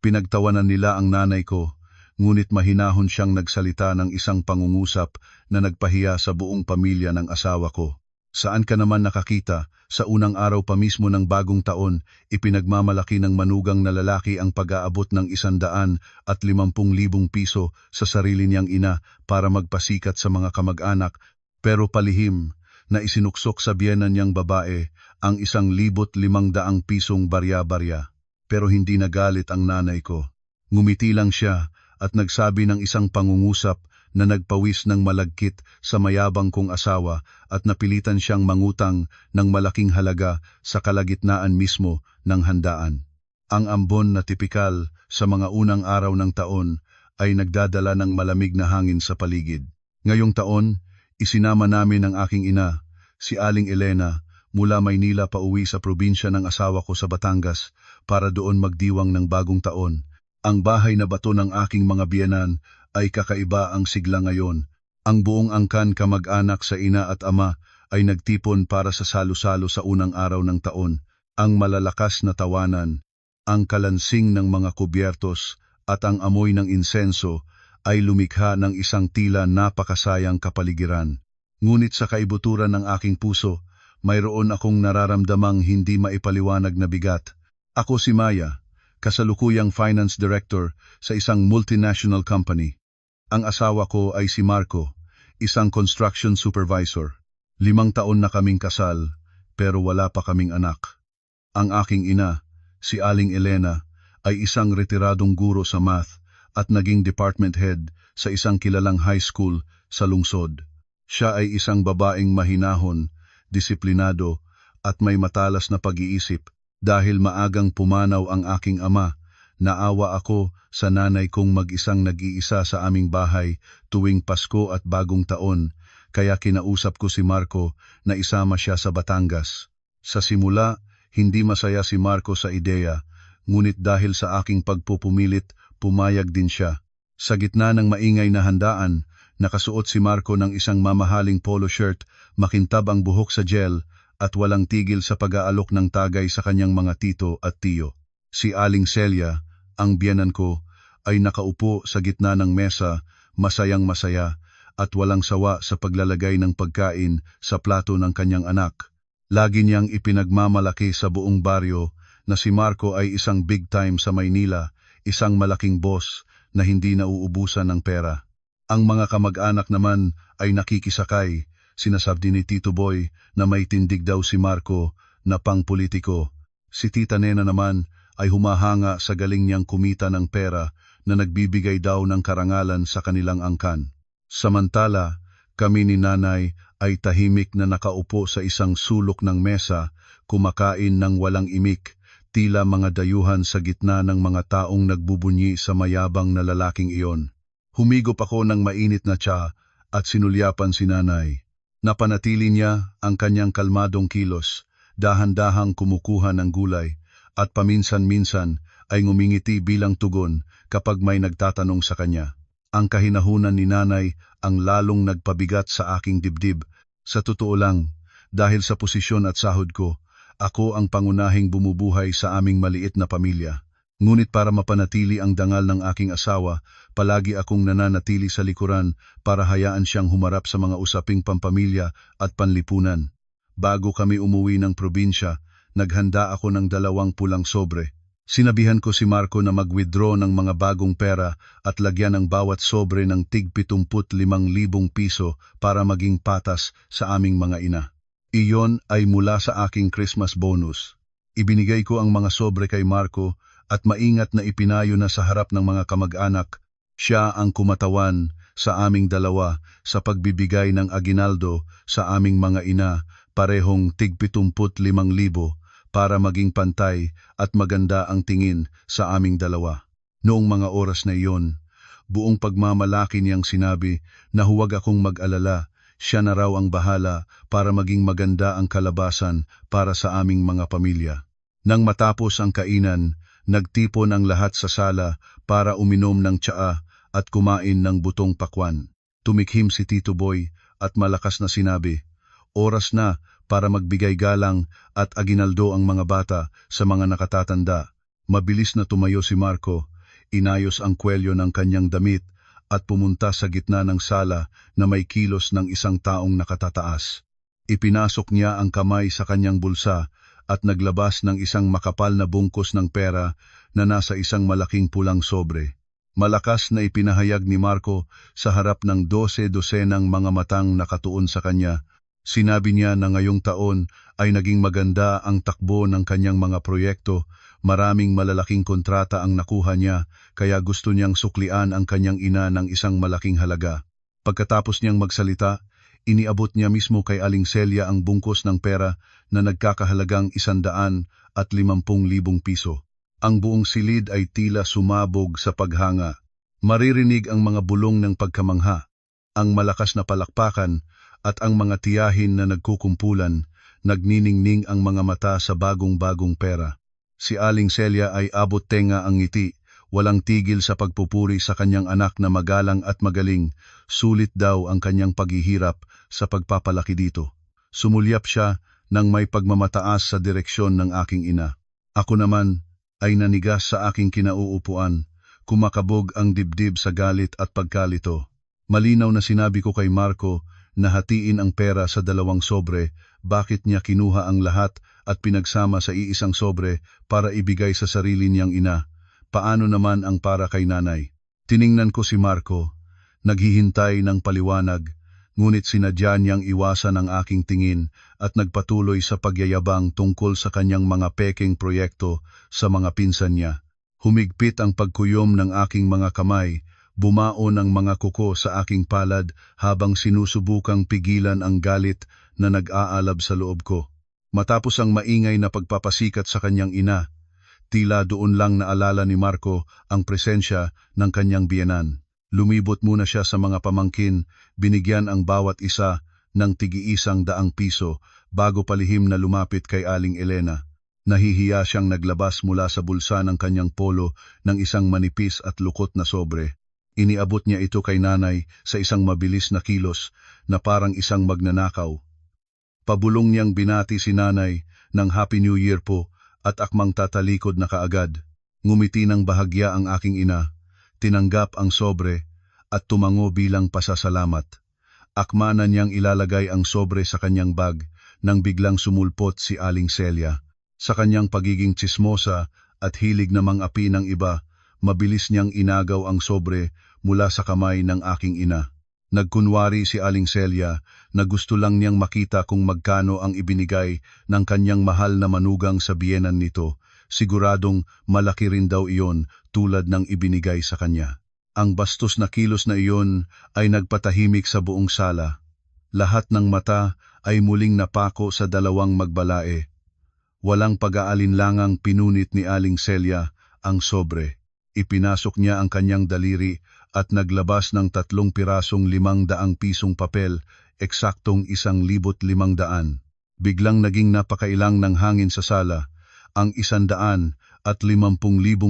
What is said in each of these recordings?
Pinagtawanan nila ang nanay ko, ngunit mahinahon siyang nagsalita ng isang pangungusap na nagpahiya sa buong pamilya ng asawa ko. Saan ka naman nakakita? Sa unang araw pa mismo ng bagong taon, ipinagmamalaki ng manugang na lalaki ang pag-aabot ng 150,000 piso sa sarili niyang ina para magpasikat sa mga kamag-anak, pero palihim na isinuksok sa biyenan niyang babae ang 1,500 pisong barya-barya. Pero hindi nagalit ang nanay ko. Ngumiti lang siya at nagsabi ng isang pangungusap na nagpawis ng malagkit sa mayabang kong asawa at napilitan siyang mangutang ng malaking halaga sa kalagitnaan mismo ng handaan. Ang ambon na tipikal sa mga unang araw ng taon ay nagdadala ng malamig na hangin sa paligid. Ngayong taon, isinama namin ang aking ina, si Aling Elena, mula Maynila pauwi sa probinsya ng asawa ko sa Batangas para doon magdiwang ng bagong taon. Ang bahay na bato ng aking mga biyenan ay kakaiba ang sigla ngayon. Ang buong angkan kamag-anak sa ina at ama ay nagtipon para sa salo-salo sa unang araw ng taon. Ang malalakas na tawanan, ang kalansing ng mga kubyertos at ang amoy ng insenso ay lumikha ng isang tila napakasayang kapaligiran. Ngunit sa kaibuturan ng aking puso, mayroon akong nararamdamang hindi maipaliwanag na bigat. Ako si Maya, kasalukuyang finance director sa isang multinational company. Ang asawa ko ay si Marco, isang construction supervisor. 5 taon na kaming kasal, pero wala pa kaming anak. Ang aking ina, si Aling Elena, ay isang retiradong guro sa math at naging department head sa isang kilalang high school sa lungsod. Siya ay isang babaeng mahinahon, disiplinado, at may matalas na pag-iisip. Dahil maagang pumanaw ang aking ama, naawa ako sa nanay kong mag-isang nag-iisa sa aming bahay tuwing Pasko at Bagong Taon, kaya kinausap ko si Marco na isama siya sa Batangas. Sa simula, hindi masaya si Marco sa ideya, ngunit dahil sa aking pagpupumilit, pumayag din siya. Sa gitna ng maingay na handaan, nakasuot si Marco ng isang mamahaling polo shirt, makintab ang buhok sa gel, at walang tigil sa pag-aalok ng tagay sa kanyang mga tito at tiyo. Si Aling Celia, ang biyenan ko, ay nakaupo sa gitna ng mesa, masayang masaya, at walang sawa sa paglalagay ng pagkain sa plato ng kanyang anak. Lagi niyang ipinagmamalaki sa buong baryo na si Marco ay isang big time sa Maynila, isang malaking boss na hindi nauubusan ng pera. Ang mga kamag-anak naman ay nakikisakay. Sinasabi ni Tito Boy na may tindig daw si Marco na pang-politiko. Si Tita Nena naman ay humahanga sa galing niyang kumita ng pera na nagbibigay daw ng karangalan sa kanilang angkan. Samantala, kami ni Nanay ay tahimik na nakaupo sa isang sulok ng mesa, kumakain ng walang imik, tila mga dayuhan sa gitna ng mga taong nagbubunyi sa mayabang na lalaking iyon. Humigop ako ng mainit na tsa at sinulyapan si Nanay. Napanatili niya ang kanyang kalmadong kilos, dahan-dahang kumukuha ng gulay, at paminsan-minsan ay ngumingiti bilang tugon kapag may nagtatanong sa kanya. Ang kahinahunan ni Nanay ang lalong nagpabigat sa aking dibdib. Sa totoo lang, dahil sa posisyon at sahod ko, ako ang pangunahing bumubuhay sa aming maliit na pamilya. Ngunit para mapanatili ang dangal ng aking asawa, palagi akong nananatili sa likuran para hayaan siyang humarap sa mga usaping pampamilya at panlipunan. Bago kami umuwi ng probinsya, naghanda ako ng 2 pulang sobre. Sinabihan ko si Marco na mag-withdraw ng mga bagong pera at lagyan ng bawat sobre ng tig 75,000 piso para maging patas sa aming mga ina. Iyon ay mula sa aking Christmas bonus. Ibinigay ko ang mga sobre kay Marco at maingat na ipinayo na sa harap ng mga kamag-anak. Siya ang kumatawan sa aming dalawa sa pagbibigay ng aginaldo sa aming mga ina, parehong tig 75,000 para maging pantay at maganda ang tingin sa aming dalawa. Noong mga oras na iyon, buong pagmamalaki niyang sinabi na huwag akong mag-alala, siya na raw ang bahala para maging maganda ang kalabasan para sa aming mga pamilya. Nang matapos ang kainan, nagtipon ang lahat sa sala para uminom ng tsaa at kumain ng butong pakwan. Tumikhim si Tito Boy at malakas na sinabi, "Oras na para magbigay galang at aginaldo ang mga bata sa mga nakatatanda." Mabilis na tumayo si Marco inayos ang kwelyo ng kanyang damit at pumunta sa gitna ng sala na may kilos ng isang taong nakatataas. Ipinasok niya ang kamay sa kanyang bulsa at naglabas ng isang makapal na bungkus ng pera na nasa isang malaking pulang sobre. Malakas na ipinahayag ni Marco sa harap ng 12 dosenang mga matang nakatuon sa kanya. Sinabi niya na ngayong taon ay naging maganda ang takbo ng kanyang mga proyekto, maraming malalaking kontrata ang nakuha niya, kaya gusto niyang suklian ang kanyang ina ng isang malaking halaga. Pagkatapos niyang magsalita, iniabot niya mismo kay Aling Celia ang bungkus ng pera na nagkakahalagang 150,000 piso. Ang buong silid ay tila sumabog sa paghanga. Maririnig ang mga bulong ng pagkamangha, ang malakas na palakpakan, at ang mga tiyahin na nagkukumpulan, nagniningning ang mga mata sa bagong-bagong pera. Si Aling Celia ay abot tenga ang ngiti, walang tigil sa pagpupuri sa kanyang anak na magalang at magaling, sulit daw ang kanyang paghihirap sa pagpapalaki dito. Sumulyap siya nang may pagmamataas sa direksyon ng aking ina. Ako naman ay nanigas sa aking kinauupuan, kumakabog ang dibdib sa galit at pagkalito. Malinaw na sinabi ko kay Marco na hatiin ang pera sa 2 sobre, bakit niya kinuha ang lahat at pinagsama sa iisang sobre para ibigay sa sarili niyang ina. Paano naman ang para kay nanay? Tiningnan ko si Marco, naghihintay ng paliwanag, ngunit sinadya niyang iwasan ang aking tingin at nagpatuloy sa pagyayabang tungkol sa kanyang mga pekeng proyekto sa mga pinsan niya. Humigpit ang pagkuyom ng aking mga kamay, bumaon ang mga kuko sa aking palad habang sinusubukang pigilan ang galit na nag-aalab sa loob ko. Matapos ang maingay na pagpapasikat sa kanyang ina, tila doon lang naalala ni Marco ang presensya ng kanyang biyenan. Lumibot muna siya sa mga pamangkin, binigyan ang bawat isa ng tig-100 piso bago palihim na lumapit kay Aling Elena. Nahihiya siyang naglabas mula sa bulsa ng kanyang polo ng isang manipis at lukot na sobre. Iniabot niya ito kay nanay sa isang mabilis na kilos na parang isang magnanakaw. Pabulong niyang binati si nanay ng Happy New Year po at akmang tatalikod na kaagad. Ngumiti ng bahagya ang aking ina, tinanggap ang sobre at tumango bilang pasasalamat. Akma na niyang ilalagay ang sobre sa kanyang bag nang biglang sumulpot si Aling Celia. Sa kanyang pagiging tsismosa at hilig na mang-api ng iba, mabilis niyang inagaw ang sobre mula sa kamay ng aking ina. Nagkunwari si Aling Celia na gusto lang niyang makita kung magkano ang ibinigay ng kanyang mahal na manugang sa biyenan nito. Siguradong malaki rin daw iyon tulad ng ibinigay sa kanya. Ang bastos na kilos na iyon ay nagpatahimik sa buong sala. Lahat ng mata ay muling napako sa 2 magbalae. Walang pag-aalinlangang pinunit ni Aling Celia ang sobre. Ipinasok niya ang kanyang daliri at naglabas ng 3 pirasong 500 pisong papel, eksaktong 1,500. Biglang naging napakailang ng hangin sa sala, ang 150,000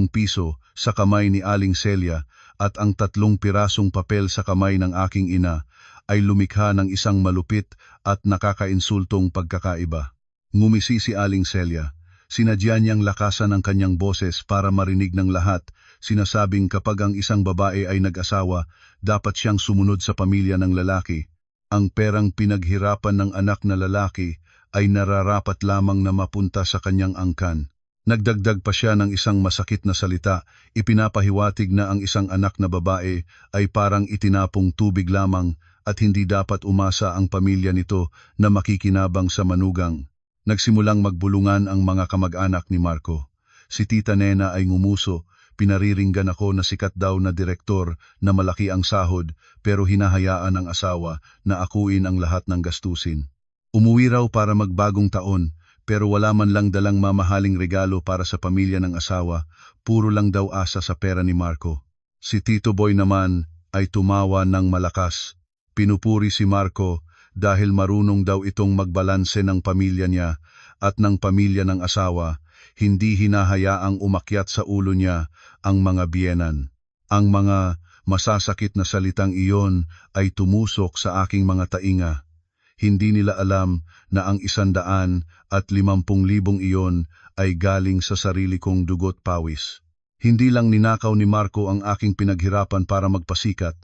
piso sa kamay ni Aling Celia at ang 3 pirasong papel sa kamay ng aking ina ay lumikha ng isang malupit at nakakainsultong pagkakaiba. Ngumisi si Aling Celia. Sinadya niyang lakasan ang kanyang boses para marinig ng lahat, sinasabing kapag ang isang babae ay nag-asawa, dapat siyang sumunod sa pamilya ng lalaki. Ang perang pinaghirapan ng anak na lalaki ay nararapat lamang na mapunta sa kanyang angkan. Nagdagdag pa siya ng isang masakit na salita, ipinapahiwatig na ang isang anak na babae ay parang itinapong tubig lamang at hindi dapat umasa ang pamilya nito na makikinabang sa manugang. Nagsimulang magbulungan ang mga kamag-anak ni Marco. Si Tita Nena ay ngumuso, pinariringgan ako na sikat daw na direktor na malaki ang sahod pero hinahayaan ang asawa na akuin ang lahat ng gastusin. Umuwi raw para magbagong taon pero wala man lang dalang mamahaling regalo para sa pamilya ng asawa, puro lang daw asa sa pera ni Marco. Si Tito Boy naman ay tumawa ng malakas. Pinupuri si Marco dahil marunong daw itong magbalanse ng pamilya niya at ng pamilya ng asawa, hindi hinahayaang umakyat sa ulo niya ang mga biyenan. Ang mga masasakit na salitang iyon ay tumusok sa aking mga tainga. Hindi nila alam na ang 150,000 iyon ay galing sa sarili kong dugot pawis. Hindi lang ninakaw ni Marco ang aking pinaghirapan para magpasikat,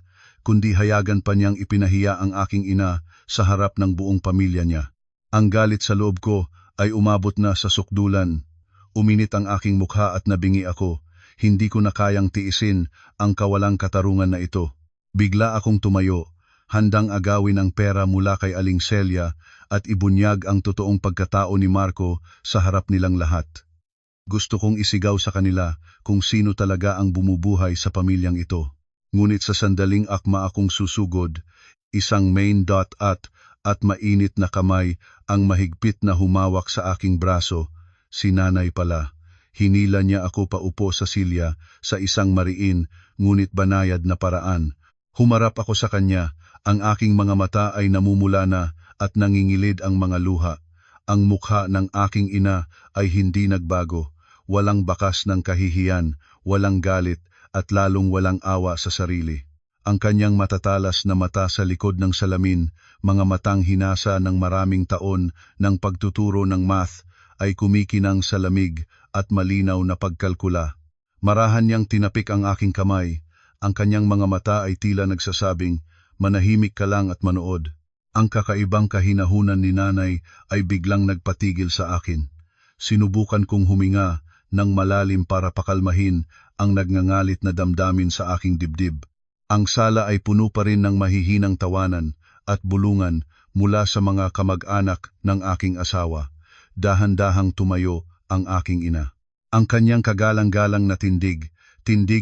kundi hayagan pa niyang ipinahiya ang aking ina sa harap ng buong pamilya niya. Ang galit sa loob ko ay umabot na sa sukdulan. Uminit ang aking mukha at nabingi ako. Hindi ko na kayang tiisin ang kawalang katarungan na ito. Bigla akong tumayo, handang agawin ang pera mula kay Aling Celia at ibunyag ang totoong pagkatao ni Marco sa harap nilang lahat. Gusto kong isigaw sa kanila kung sino talaga ang bumubuhay sa pamilyang ito. Ngunit sa sandaling akma akong susugod, isang main dot at mainit na kamay ang mahigpit na humawak sa aking braso. Si nanay pala. Hinila niya ako paupo sa silya sa isang mariin ngunit banayad na paraan. Humarap ako sa kanya, ang aking mga mata ay namumula na at nangingilid ang mga luha. Ang mukha ng aking ina ay hindi nagbago. Walang bakas ng kahihiyan, walang galit at lalong walang awa sa sarili. Ang kanyang matatalas na mata sa likod ng salamin, mga matang hinasa ng maraming taon ng pagtuturo ng math, ay kumikinang sa lamig at malinaw na pagkalkula. Marahan niyang tinapik ang aking kamay. Ang kanyang mga mata ay tila nagsasabing, manahimik ka lang at manood. Ang kakaibang kahinahunan ni nanay ay biglang nagpatigil sa akin. Sinubukan kong huminga ng malalim para pakalmahin ang nagngangalit na damdamin sa aking dibdib. Ang sala ay puno pa rin ng mahihinang tawanan at bulungan mula sa mga kamag-anak ng aking asawa. Dahan-dahang tumayo ang aking ina. Ang kanyang kagalang-galang na tindig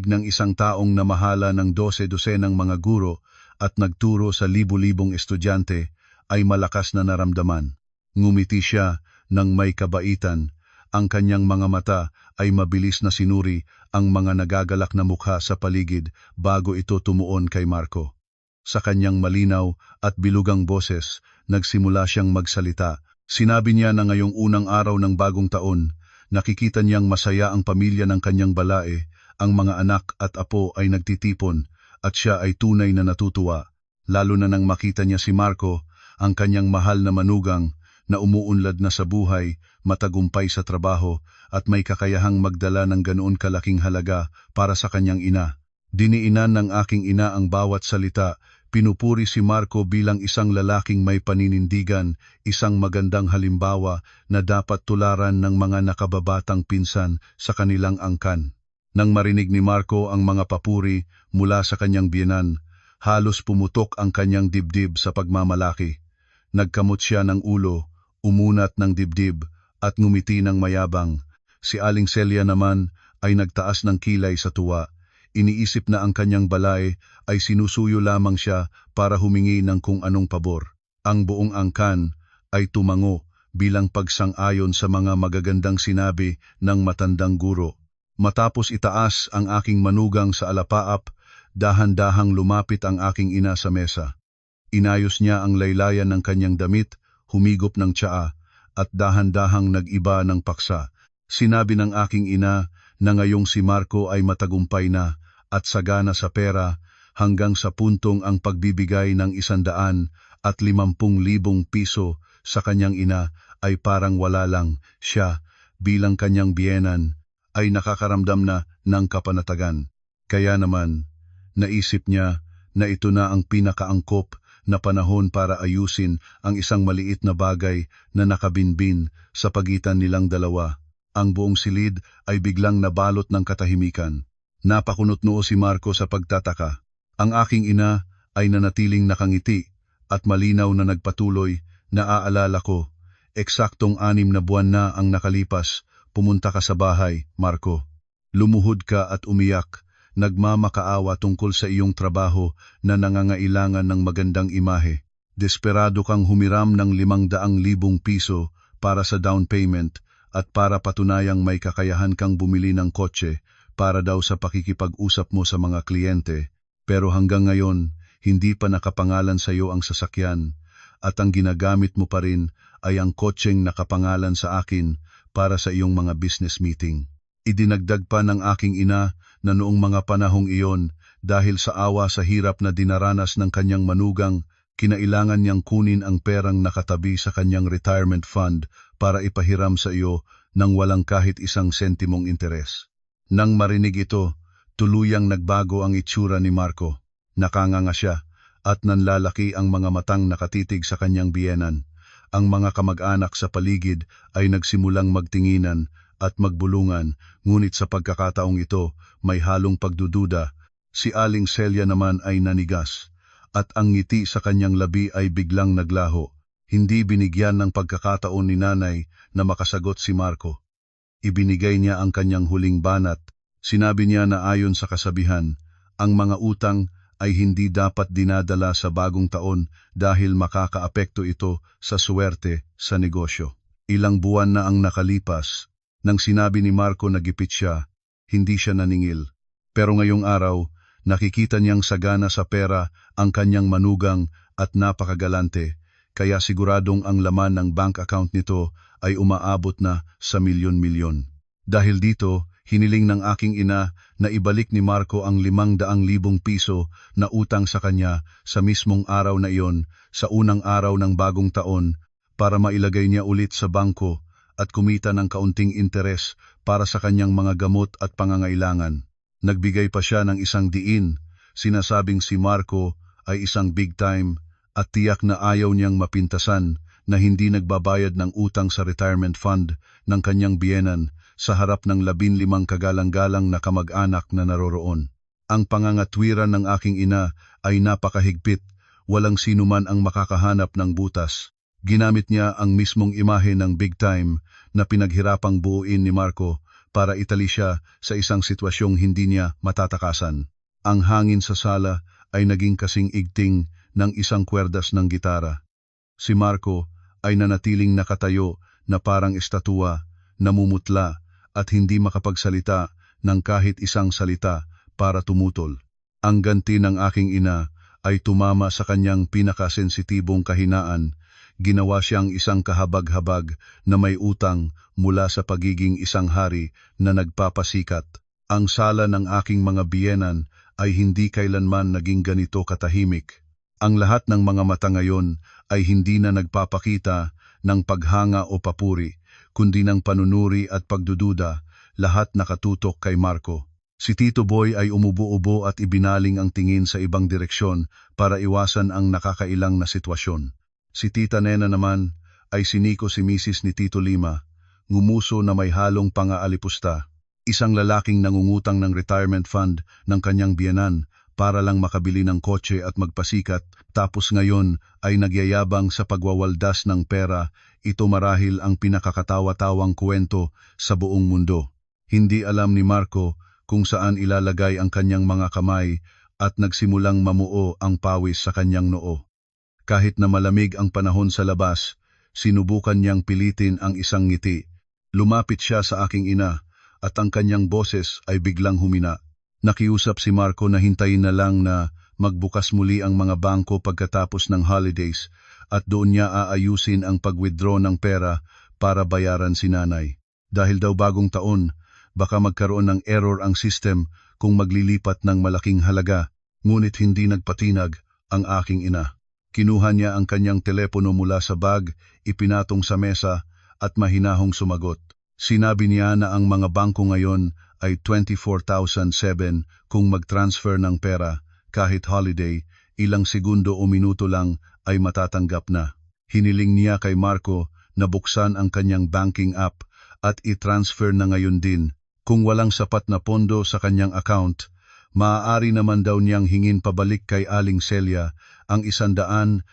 ng isang taong namahala ng 12-dosenang mga guro at nagturo sa libu-libong estudyante, ay malakas na naramdaman. Ngumiti siya ng may kabaitan. Ang kanyang mga mata ay mabilis na sinuri ang mga nagagalak na mukha sa paligid bago ito tumuon kay Marco. Sa kanyang malinaw at bilugang boses, nagsimula siyang magsalita. Sinabi niya na ngayong unang araw ng bagong taon, nakikita niyang masaya ang pamilya ng kanyang balae, ang mga anak at apo ay nagtitipon at siya ay tunay na natutuwa. Lalo na nang makita niya si Marco, ang kanyang mahal na manugang, na umuunlad na sa buhay, matagumpay sa trabaho, at may kakayahang magdala ng ganoon kalaking halaga para sa kanyang ina. Diniinan ng aking ina ang bawat salita, pinupuri si Marco bilang isang lalaking may paninindigan, isang magandang halimbawa na dapat tularan ng mga nakababatang pinsan sa kanilang angkan. Nang marinig ni Marco ang mga papuri mula sa kanyang biyenan, halos pumutok ang kanyang dibdib sa pagmamalaki. Nagkamot siya ng ulo, umunat ng dibdib, at ngumiti ng mayabang. Si Aling Celia naman ay nagtaas ng kilay sa tuwa. Iniisip na ang kanyang balay ay sinusuyo lamang siya para humingi ng kung anong pabor. Ang buong angkan ay tumango bilang pagsang-ayon sa mga magagandang sinabi ng matandang guro. Matapos itaas ang aking manugang sa alapaap, dahan-dahang lumapit ang aking ina sa mesa. Inayos niya ang laylayan ng kanyang damit, humigop ng tsaa, at dahan-dahang nag-iba ng paksa. Sinabi ng aking ina na ngayong si Marco ay matagumpay na at sagana sa pera hanggang sa puntong ang pagbibigay ng 150,000 piso sa kanyang ina ay parang wala lang. Siya, bilang kanyang biyenan, ay nakakaramdam na ng kapanatagan. Kaya naman, naisip niya na ito na ang pinakaangkop na panahon para ayusin ang isang maliit na bagay na nakabinbin sa pagitan nilang dalawa. Ang buong silid ay biglang nabalot ng katahimikan. Napakunot-noo si Marco sa pagtataka. Ang aking ina ay nanatiling nakangiti at malinaw na nagpatuloy. Naaalala ko, eksaktong 6 na buwan na ang nakalipas. Pumunta ka sa bahay, Marco. Lumuhod ka at umiyak, nagmamakaawa tungkol sa iyong trabaho na nangangailangan ng magandang imahe. Desperado kang humiram ng 500,000 piso para sa down payment at para patunayang may kakayahan kang bumili ng kotse para daw sa pakikipag-usap mo sa mga kliyente. Pero hanggang ngayon, hindi pa nakapangalan sa iyo ang sasakyan at ang ginagamit mo pa rin ay ang kotseng nakapangalan sa akin para sa iyong mga business meeting. Idinagdag pa ng aking ina na noong mga panahong iyon, dahil sa awa sa hirap na dinaranas ng kanyang manugang, kinailangan niyang kunin ang perang nakatabi sa kanyang retirement fund para ipahiram sa iyo nang walang kahit isang sentimong interes. Nang marinig ito, tuluyang nagbago ang itsura ni Marco. Nakanganga siya at nanlalaki ang mga matang nakatitig sa kanyang biyenan. Ang mga kamag-anak sa paligid ay nagsimulang magtinginan at magbulungan, ngunit sa pagkakataong ito may halong pagdududa. Si Aling Celia naman ay nanigas, at ang ngiti sa kanyang labi ay biglang naglaho. Hindi binigyan ng pagkakataon ni nanay na makasagot si Marco. Ibinigay niya ang kanyang huling banat. Sinabi niya na ayon sa kasabihan, ang mga utang ay hindi dapat dinadala sa bagong taon dahil makakaapekto ito sa suwerte sa negosyo. Ilang buwan na ang nakalipas. Nang sinabi ni Marco na gipit siya, hindi siya naningil. Pero ngayong araw, nakikita niyang sagana sa pera ang kanyang manugang at napakagalante, kaya siguradong ang laman ng bank account nito ay umaabot na sa milyon-milyon. Dahil dito, hiniling ng aking ina na ibalik ni Marco ang 500,000 piso na utang sa kanya sa mismong araw na iyon, sa unang araw ng bagong taon, para mailagay niya ulit sa bangko at kumita ng kaunting interes para sa kanyang mga gamot at pangangailangan. Nagbigay pa siya ng 100, sinasabing si Marco ay isang big time at tiyak na ayaw niyang mapintasan na hindi nagbabayad ng utang sa retirement fund ng kanyang biyenan sa harap ng 15 kagalang-galang na kamag-anak na naroroon. Ang pangangatwiran ng aking ina ay napakahigpit, walang sinuman ang makakahanap ng butas. Ginamit niya ang mismong imahe ng big time na pinaghirapang buuin ni Marco para itali siya sa isang sitwasyong hindi niya matatakasan. Ang hangin sa sala ay naging kasing igting ng isang kwerdas ng gitara. Si Marco ay nanatiling nakatayo na parang estatua, namumutla at hindi makapagsalita ng kahit isang salita para tumutol. Ang ganti ng aking ina ay tumama sa kanyang pinakasensitibong kahinaan. Ginawa siyang isang kahabag-habag na may utang mula sa pagiging isang hari na nagpapasikat. Ang sala ng aking mga biyenan ay hindi kailanman naging ganito katahimik. Ang lahat ng mga mata ngayon ay hindi na nagpapakita ng paghanga o papuri, kundi ng panunuri at pagdududa, lahat nakatutok kay Marco. Si Tito Boy ay umubo-ubo at ibinaling ang tingin sa ibang direksyon para iwasan ang nakakailang na sitwasyon. Si Tita Nena naman ay siniko si Mrs. ni Tito Lima, ngumuso na may halong pangaalipusta. Isang lalaking nangungutang ng retirement fund ng kanyang biyenan para lang makabili ng kotse at magpasikat, tapos ngayon ay nagyayabang sa pagwawaldas ng pera. Ito marahil ang pinakakatawa-tawang kwento sa buong mundo. Hindi alam ni Marco kung saan ilalagay ang kanyang mga kamay at nagsimulang mamuo ang pawis sa kanyang noo. Kahit na malamig ang panahon sa labas, sinubukan niyang pilitin ang isang ngiti. Lumapit siya sa aking ina at ang kanyang boses ay biglang humina. Nakiusap si Marco na hintayin na lang na magbukas muli ang mga bangko pagkatapos ng holidays at doon niya aayusin ang pag-withdraw ng pera para bayaran si nanay. Dahil daw bagong taon, baka magkaroon ng error ang system kung maglilipat ng malaking halaga, ngunit hindi nagpatinag ang aking ina. Kinuha niya ang kanyang telepono mula sa bag, ipinatong sa mesa at mahinahong sumagot. Sinabi niya na ang mga bangko ngayon ay 24,007 kung mag-transfer ng pera, kahit holiday, ilang segundo o minuto lang ay matatanggap na. Hiniling niya kay Marco na buksan ang kanyang banking app at i-transfer na ngayon din. Kung walang sapat na pondo sa kanyang account, maaari naman daw niyang hingin pabalik kay Aling Celia ang 150,000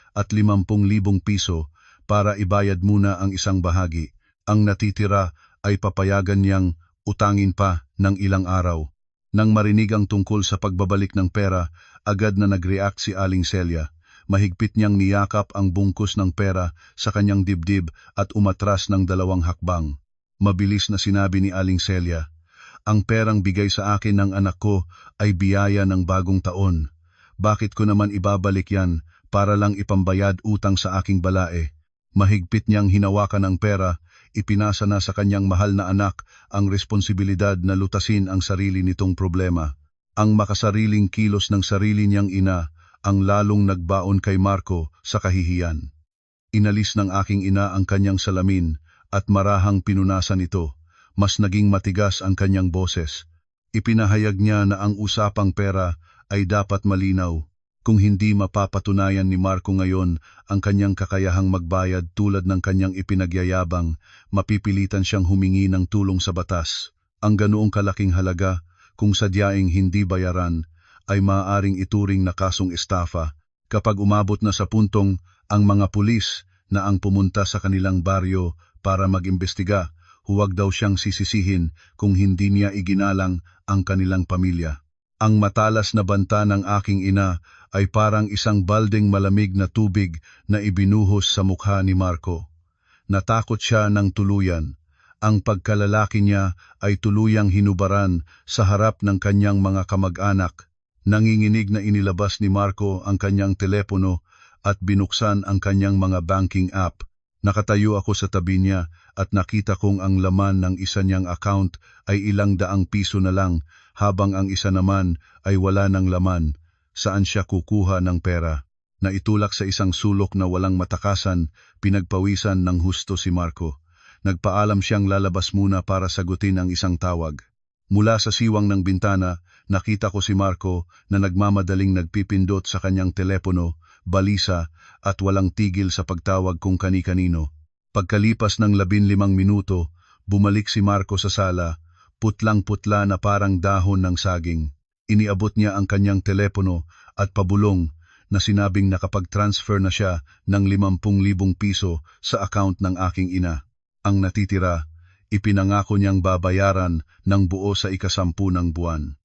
piso para ibayad muna ang isang bahagi. Ang natitira ay papayagan niyang utangin pa ng ilang araw. Nang marinig ang tungkol sa pagbabalik ng pera, agad na nag-react si Aling Celia. Mahigpit niyang niyakap ang bungkus ng pera sa kanyang dibdib at umatras ng 2 hakbang. Mabilis na sinabi ni Aling Celia, "Ang perang bigay sa akin ng anak ko ay biyaya ng bagong taon. Bakit ko naman ibabalik yan para lang ipambayad utang sa aking balae?" Mahigpit niyang hinawakan ang pera, ipinasa na sa kanyang mahal na anak ang responsibilidad na lutasin ang sarili nitong problema. Ang makasariling kilos ng sarili niyang ina ang lalong nagbaon kay Marco sa kahihiyan. Inalis ng aking ina ang kanyang salamin at marahang pinunasan ito. Mas naging matigas ang kanyang boses. Ipinahayag niya na ang usapang pera ay dapat malinaw. Kung hindi mapapatunayan ni Marco ngayon ang kanyang kakayahang magbayad tulad ng kanyang ipinagyayabang, mapipilitan siyang humingi ng tulong sa batas. Ang ganoong kalaking halaga, kung sadyaing hindi bayaran, ay maaaring ituring na kasong estafa. Kapag umabot na sa puntong ang mga pulis na ang pumunta sa kanilang baryo para mag-imbestiga, huwag daw siyang sisisihin kung hindi niya iginalang ang kanilang pamilya. Ang matalas na banta ng aking ina ay parang isang baldeng malamig na tubig na ibinuhos sa mukha ni Marco. Natakot siya ng tuluyan. Ang pagkalalaki niya ay tuluyang hinubaran sa harap ng kanyang mga kamag-anak. Nanginginig na inilabas ni Marco ang kanyang telepono at binuksan ang kanyang mga banking app. Nakatayo ako sa tabi niya at nakita kong ang laman ng isa niyang account ay ilang daang piso na lang, habang ang isa naman ay wala ng laman. Saan siya kukuha ng pera? Naitulak sa isang sulok na walang matakasan, pinagpawisan ng husto si Marco. Nagpaalam siyang lalabas muna para sagutin ang isang tawag. Mula sa siwang ng bintana, nakita ko si Marco na nagmamadaling nagpipindot sa kanyang telepono, balisa at walang tigil sa pagtawag kung kani-kanino. Pagkalipas ng 15 minuto, bumalik si Marco sa sala, putlang-putla na parang dahon ng saging. Iniabot niya ang kanyang telepono at pabulong na sinabing nakapag-transfer na siya ng 50,000 piso sa account ng aking ina. Ang natitira, ipinangako niyang babayaran ng buo sa ika-10 ng buwan.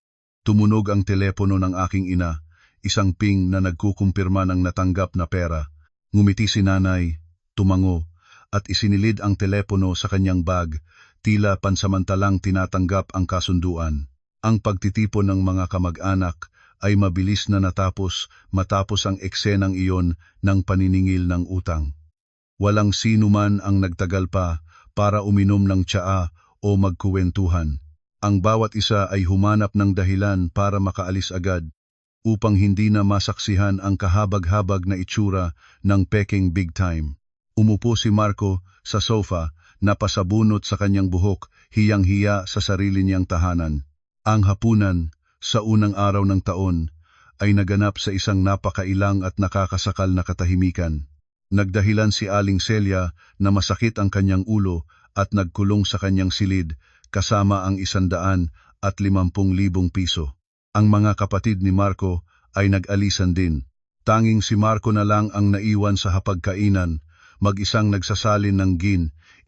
Tumunog ang telepono ng aking ina, isang ping na nagkukumpirma ng natanggap na pera. Ngumiti si nanay, tumango, at isinilid ang telepono sa kanyang bag, tila pansamantalang tinatanggap ang kasunduan. Ang pagtitipon ng mga kamag-anak ay mabilis na natapos matapos ang eksenang iyon ng paniningil ng utang. Walang sino man ang nagtagal pa para uminom ng tsaa o magkuwentuhan. Ang bawat isa ay humanap ng dahilan para makaalis agad upang hindi na masaksihan ang kahabag-habag na itsura ng peking big time. Umupo si Marco sa sofa, napasabunot sa kanyang buhok, hiyang-hiya sa sarili niyang tahanan. Ang hapunan, sa unang araw ng taon, ay naganap sa isang napakailang at nakakasakal na katahimikan. Nagdahilan si Aling Celia na masakit ang kanyang ulo at nagkulong sa kanyang silid kasama ang 150,000 piso. Ang mga kapatid ni Marco ay nag-alisan din. Tanging si Marco na lang ang naiwan sa hapagkainan, mag-isang nagsasalin ng gin,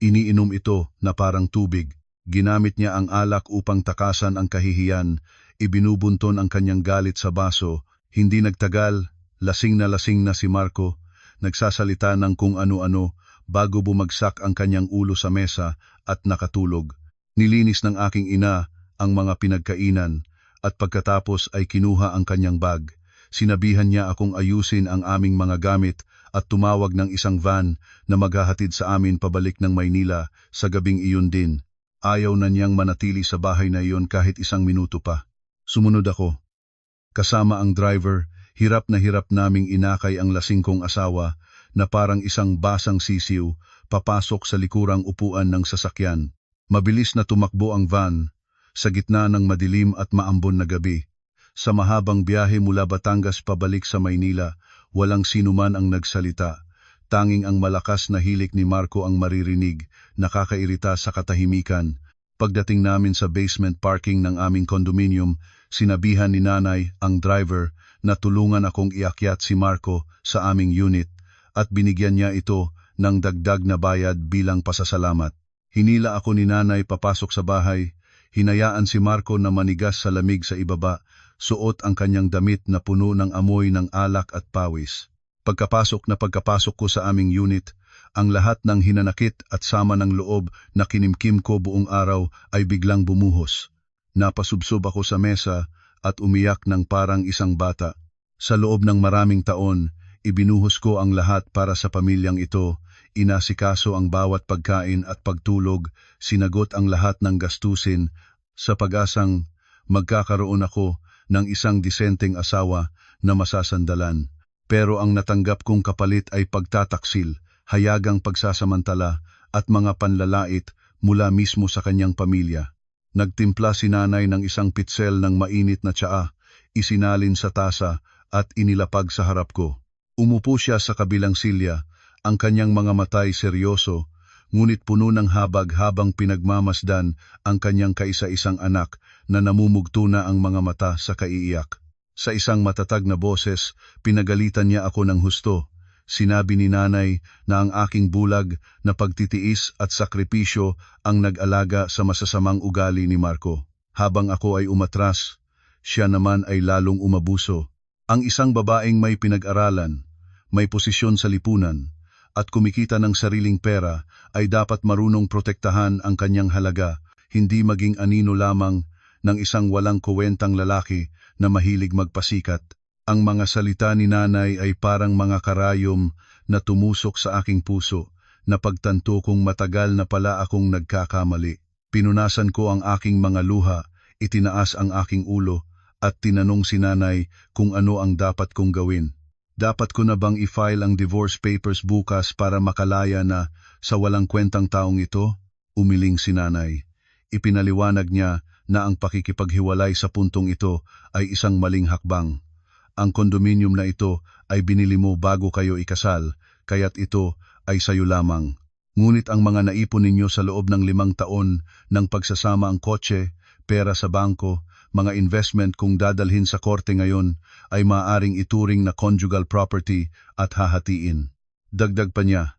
iniinom ito na parang tubig. Ginamit niya ang alak upang takasan ang kahihiyan, ibinubunton ang kanyang galit sa baso. Hindi nagtagal, lasing na si Marco, nagsasalita ng kung ano-ano bago bumagsak ang kanyang ulo sa mesa at nakatulog. Nilinis ng aking ina ang mga pinagkainan at pagkatapos ay kinuha ang kanyang bag. Sinabihan niya akong ayusin ang aming mga gamit at tumawag ng isang van na maghahatid sa amin pabalik ng Maynila sa gabing iyon din. Ayaw na niyang manatili sa bahay na iyon kahit 1 minuto pa. Sumunod ako. Kasama ang driver, hirap na hirap naming inakay ang lasing kong asawa na parang isang basang sisiw papasok sa likurang upuan ng sasakyan. Mabilis na tumakbo ang van sa gitna ng madilim at maambon na gabi. Sa mahabang biyahe mula Batangas pabalik sa Maynila, walang sinuman ang nagsalita. Tanging ang malakas na hilik ni Marco ang maririnig, nakakairita sa katahimikan. Pagdating namin sa basement parking ng aming condominium, sinabihan ni nanay ang driver na tulungan akong iakyat si Marco sa aming unit at binigyan niya ito ng dagdag na bayad bilang pasasalamat. Hinila ako ni nanay papasok sa bahay, hinayaan si Marco na manigas sa lamig sa ibaba, suot ang kanyang damit na puno ng amoy ng alak at pawis. Pagkapasok ko sa aming unit, ang lahat ng hinanakit at sama ng loob na kinimkim ko buong araw ay biglang bumuhos. Napasubsob ako sa mesa at umiyak ng parang isang bata. Sa loob ng maraming taon, ibinuhos ko ang lahat para sa pamilyang ito, inasikaso ang bawat pagkain at pagtulog, sinagot ang lahat ng gastusin, sa pag-asang magkakaroon ako ng isang disenteng asawa na masasandalan. Pero ang natanggap kong kapalit ay pagtataksil, hayagang pagsasamantala at mga panlalait mula mismo sa kanyang pamilya. Nagtimpla si nanay ng isang pitsel ng mainit na tsaa, isinalin sa tasa at inilapag sa harap ko. Umupo siya sa kabilang silya, ang kanyang mga matay seryoso, ngunit puno ng habag habang pinagmamasdan ang kanyang kaisa-isang anak na namumugto na ang mga mata sa kaiiyak. Sa isang matatag na boses, pinagalitan niya ako ng husto. Sinabi ni nanay na ang aking bulag na pagtitiis at sakripisyo ang nag-alaga sa masasamang ugali ni Marco. Habang ako ay umatras, siya naman ay lalong umabuso. Ang isang babaeng may pinag-aralan, may posisyon sa lipunan, at kumikita ng sariling pera ay dapat marunong protektahan ang kanyang halaga, hindi maging anino lamang ng isang walang kuwentang lalaki na mahilig magpasikat. Ang mga salita ni nanay ay parang mga karayom na tumusok sa aking puso, na pagtanto kong matagal na pala akong nagkakamali. Pinunasan ko ang aking mga luha, itinaas ang aking ulo, at tinanong si nanay kung ano ang dapat kong gawin. Dapat ko na bang i-file ang divorce papers bukas para makalaya na sa walang kwentang taong ito? Umiling si nanay. Ipinaliwanag niya na ang pakikipaghiwalay sa puntong ito ay isang maling hakbang. Ang kondominium na ito ay binili mo bago kayo ikasal, kaya't ito ay sayo lamang. Ngunit ang mga naipon ninyo sa loob ng 5 taon ng pagsasama, ang kotse, pera sa bangko, mga investment kung dadalhin sa korte ngayon, ay maaaring ituring na conjugal property at hahatiin. Dagdag pa niya,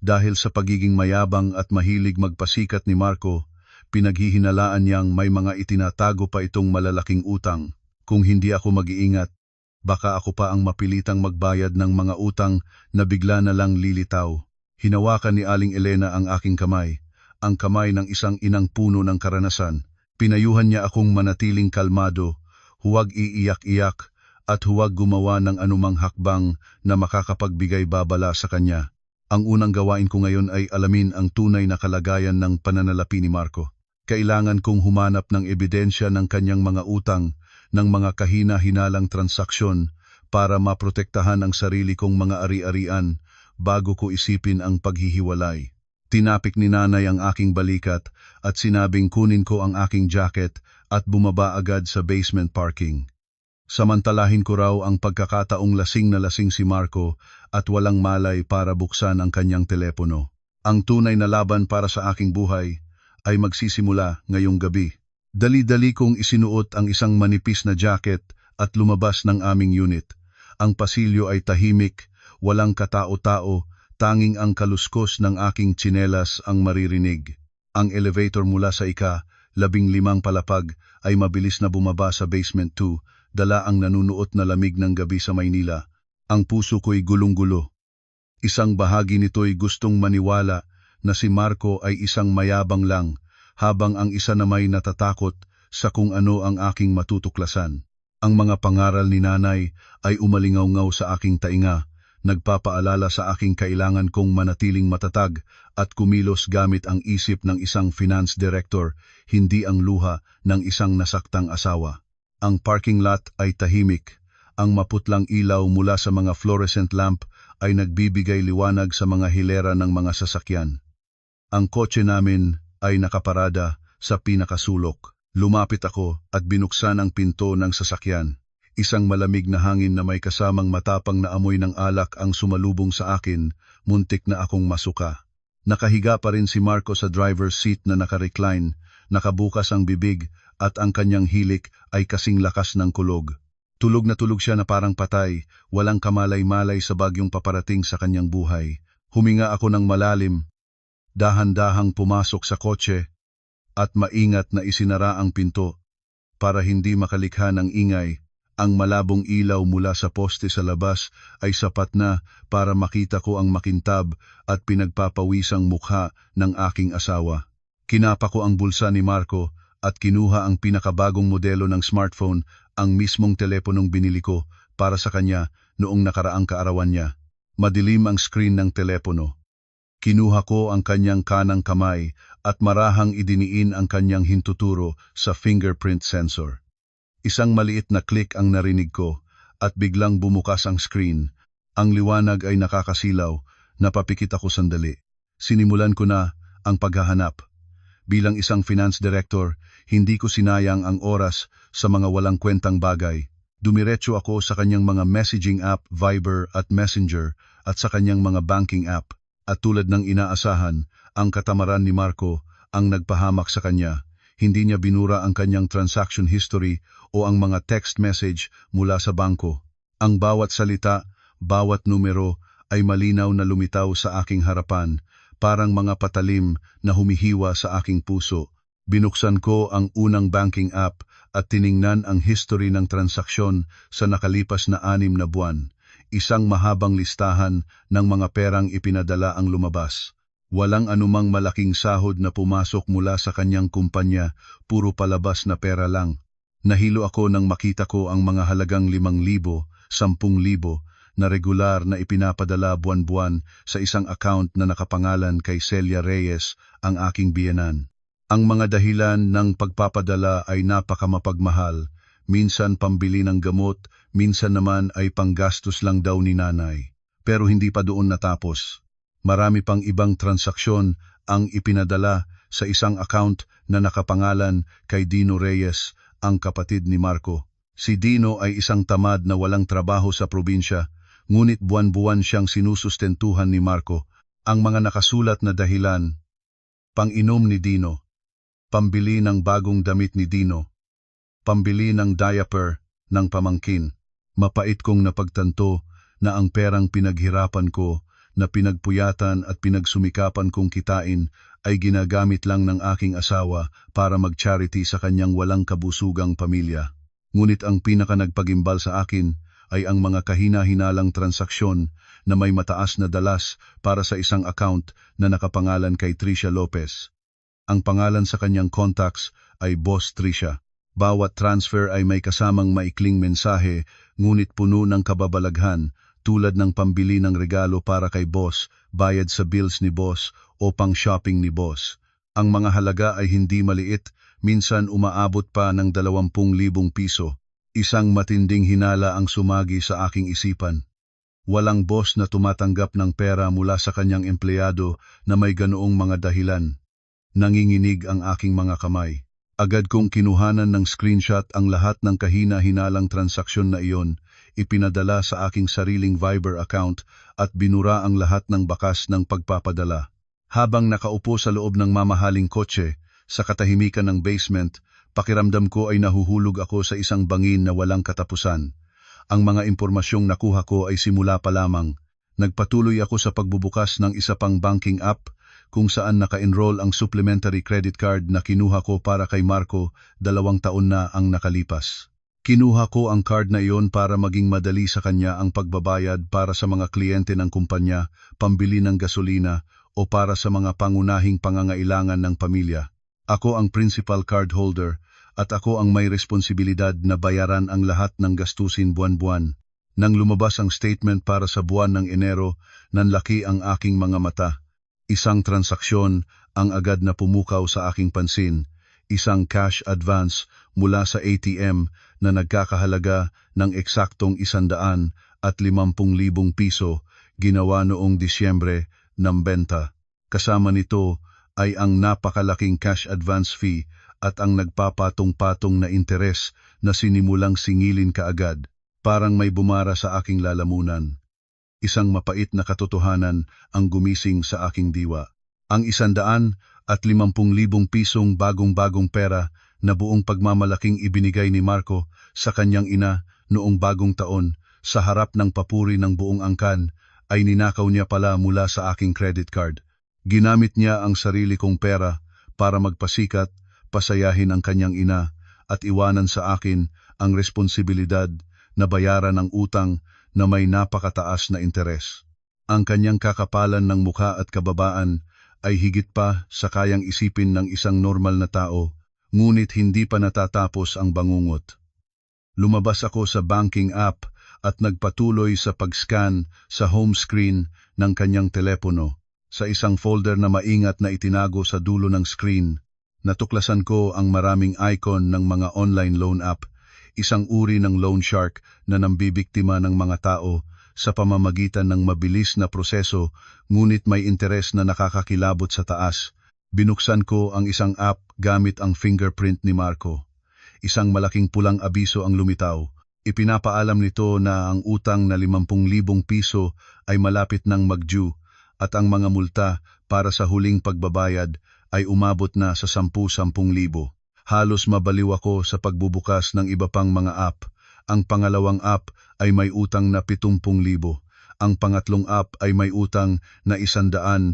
dahil sa pagiging mayabang at mahilig magpasikat ni Marco, pinaghihinalaan niyang may mga itinatago pa itong malalaking utang. Kung hindi ako mag-iingat, baka ako pa ang mapilitang magbayad ng mga utang na bigla na lang lilitaw. Hinawakan ni Aling Elena ang aking kamay, ang kamay ng isang inang puno ng karanasan. Pinayuhan niya akong manatiling kalmado, huwag iiyak-iyak, at huwag gumawa ng anumang hakbang na makakapagbigay babala sa kanya. Ang unang gawain ko ngayon ay alamin ang tunay na kalagayan ng pananalapi ni Marco. Kailangan kong humanap ng ebidensya ng kanyang mga utang, ng mga kahina-hinalang transaksyon para maprotektahan ang sarili kong mga ari-arian bago ko isipin ang paghihiwalay. Tinapik ni nanay ang aking balikat at sinabing kunin ko ang aking jacket at bumaba agad sa basement parking. Samantalahin ko raw ang pagkakataong lasing na lasing si Marco at walang malay para buksan ang kanyang telepono. Ang tunay na laban para sa aking buhay ay magsisimula ngayong gabi. Dali-dali kong isinuot ang isang manipis na jacket at lumabas ng aming unit. Ang pasilyo ay tahimik, walang katao-tao, tanging ang kaluskos ng aking tsinelas ang maririnig. Ang elevator mula sa 15 palapag ay mabilis na bumaba sa basement 2, dala ang nanunuot na lamig ng gabi sa Maynila. Ang puso ko'y gulong-gulo. Isang bahagi nito'y gustong maniwala na si Marco ay isang mayabang lang, habang ang isa na may natatakot sa kung ano ang aking matutuklasan. Ang mga pangaral ni nanay ay umalingaw-ngaw sa aking tainga, nagpapaalala sa aking kailangan kong manatiling matatag at kumilos gamit ang isip ng isang finance director, hindi ang luha ng isang nasaktang asawa. Ang parking lot ay tahimik. Ang maputlang ilaw mula sa mga fluorescent lamp ay nagbibigay liwanag sa mga hilera ng mga sasakyan. Ang kotse namin ay nakaparada sa pinakasulok. Lumapit ako at binuksan ang pinto ng sasakyan. Isang malamig na hangin na may kasamang matapang na amoy ng alak ang sumalubong sa akin, muntik na akong masuka. Nakahiga pa rin si Marco sa driver's seat na nakarecline, nakabukas ang bibig at ang kanyang hilik ay kasing lakas ng kulog. Tulog na tulog siya na parang patay, walang kamalay-malay sa bagyong paparating sa kanyang buhay. Huminga ako ng malalim, dahan-dahang pumasok sa kotse at maingat na isinara ang pinto para hindi makalikha ng ingay. Ang malabong ilaw mula sa poste sa labas ay sapat na para makita ko ang makintab at pinagpapawisang mukha ng aking asawa. Kinapa ko ang bulsa ni Marco at kinuha ang pinakabagong modelo ng smartphone, ang mismong teleponong binili ko para sa kanya noong nakaraang kaarawan niya. Madilim ang screen ng telepono. Kinuha ko ang kanyang kanang kamay at marahang idiniin ang kanyang hintuturo sa fingerprint sensor. Isang maliit na click ang narinig ko at biglang bumukas ang screen. Ang liwanag ay nakakasilaw, napapikit ako sandali. Sinimulan ko na ang paghahanap. Bilang isang finance director, Hindi ko sinayang ang oras sa mga walang kwentang bagay. Dumiretso ako sa kanyang mga messaging app, Viber at Messenger, at sa kanyang mga banking app. At tulad ng inaasahan, ang katamaran ni Marco ang nagpahamak sa kanya. Hindi niya binura ang kanyang transaction history o ang mga text message mula sa bangko. Ang bawat salita, bawat numero ay malinaw na lumitaw sa aking harapan, parang mga patalim na humihiwa sa aking puso. Binuksan ko ang unang banking app at tiningnan ang history ng transaksyon sa nakalipas na 6 na buwan. Isang mahabang listahan ng mga perang ipinadala ang lumabas. Walang anumang malaking sahod na pumasok mula sa kanyang kumpanya, puro palabas na pera lang. Nahilo ako nang makita ko ang mga halagang 5,000, 10,000 na regular na ipinapadala buwan-buwan sa isang account na nakapangalan kay Celia Reyes, ang aking biyenan. Ang mga dahilan ng pagpapadala ay napakamapagmahal, minsan pambili ng gamot, minsan naman ay panggastos lang daw ni nanay. Pero hindi pa doon natapos. Marami pang ibang transaksyon ang ipinadala sa isang account na nakapangalan kay Dino Reyes, ang kapatid ni Marco. Si Dino ay isang tamad na walang trabaho sa probinsya, ngunit buwan-buwan siyang sinusustentuhan ni Marco. Ang mga nakasulat na dahilan: pang-inom ni Dino, pambili ng bagong damit ni Dino, pambili ng diaper ng pamangkin. Mapait kong napagtanto na ang perang pinaghirapan ko, na pinagpuyatan at pinagsumikapan kong kitain, ay ginagamit lang ng aking asawa para mag-charity sa kanyang walang kabusugang pamilya. Ngunit ang pinaka nagpagimbal sa akin ay ang mga kahina-hinalang transaksyon na may mataas na dalas para sa isang account na nakapangalan kay Tricia Lopez. Ang pangalan sa kanyang contacts ay Boss Tricia. Bawat transfer ay may kasamang maikling mensahe, ngunit puno ng kababalaghan, tulad ng pambili ng regalo para kay boss, bayad sa bills ni boss, o pang-shopping ni boss. Ang mga halaga ay hindi maliit, minsan umaabot pa ng 20,000 piso. Isang matinding hinala ang sumagi sa aking isipan. Walang boss na tumatanggap ng pera mula sa kanyang empleyado na may ganoong mga dahilan. Nanginginig ang aking mga kamay. Agad kong kinuhanan ng screenshot ang lahat ng kahina-hinalang transaksyon na iyon, ipinadala sa aking sariling Viber account at binura ang lahat ng bakas ng pagpapadala. Habang nakaupo sa loob ng mamahaling kotse, sa katahimikan ng basement, pakiramdam ko ay nahuhulog ako sa isang bangin na walang katapusan. Ang mga impormasyong nakuha ko ay simula pa lamang. Nagpatuloy ako sa pagbubukas ng isa pang banking app, kung saan naka-enroll ang supplementary credit card na kinuha ko para kay Marco 2 taon na ang nakalipas. Kinuha ko ang card na iyon para maging madali sa kanya ang pagbabayad para sa mga kliyente ng kumpanya, pambili ng gasolina, o para sa mga pangunahing pangangailangan ng pamilya. Ako ang principal card holder at ako ang may responsibilidad na bayaran ang lahat ng gastusin buwan-buwan. Nang lumabas ang statement para sa buwan ng Enero, nanlaki ang aking mga mata. Isang transaksyon ang agad na pumukaw sa aking pansin, isang cash advance mula sa ATM na nagkakahalaga ng eksaktong 150,000 piso, ginawa noong Disyembre ng benta. Kasama nito ay ang napakalaking cash advance fee at ang nagpapatong-patong na interes na sinimulang singilin kaagad, parang may bumara sa aking lalamunan. Isang mapait na katotohanan ang gumising sa aking diwa. Ang 150,000 pisong bagong-bagong pera na buong pagmamalaking ibinigay ni Marco sa kanyang ina noong bagong taon sa harap ng papuri ng buong angkan ay ninakaw niya pala mula sa aking credit card. Ginamit niya ang sarili kong pera para magpasikat, pasayahin ang kanyang ina at iwanan sa akin ang responsibilidad na bayaran ang utang na may napakataas na interes. Ang kanyang kakapalan ng mukha at kababaan ay higit pa sa kayang isipin ng isang normal na tao, ngunit hindi pa natatapos ang bangungot. Lumabas ako sa banking app at nagpatuloy sa pag-scan sa home screen ng kanyang telepono. Sa isang folder na maingat na itinago sa dulo ng screen, natuklasan ko ang maraming icon ng mga online loan app, isang uri ng loan shark na nambibiktima ng mga tao sa pamamagitan ng mabilis na proseso ngunit may interes na nakakakilabot sa taas. Binuksan ko ang isang app gamit ang fingerprint ni Marco. Isang malaking pulang abiso ang lumitaw. Ipinapaalam nito na ang utang na 50,000 piso ay malapit nang mag-due at ang mga multa para sa huling pagbabayad ay umabot na sa 10,000. Halos mabaliw ako sa pagbubukas ng iba pang mga app. Ang pangalawang app ay may utang na 70,000. Ang pangatlong app ay may utang na 110,000.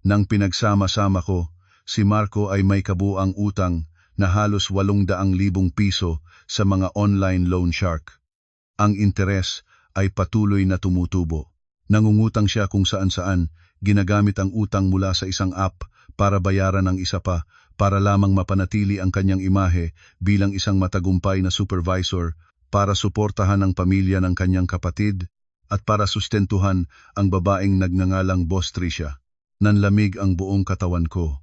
Nang pinagsama-sama ko, si Marco ay may kabuang utang na halos 800,000 piso sa mga online loan shark. Ang interes ay patuloy na tumutubo. Nangungutang siya kung saan-saan, ginagamit ang utang mula sa isang app para bayaran ang isa pa, para lamang mapanatili ang kanyang imahe bilang isang matagumpay na supervisor, para suportahan ang pamilya ng kanyang kapatid, at para sustentuhan ang babaeng nagngangalang Boss Tricia. Nanlamig ang buong katawan ko.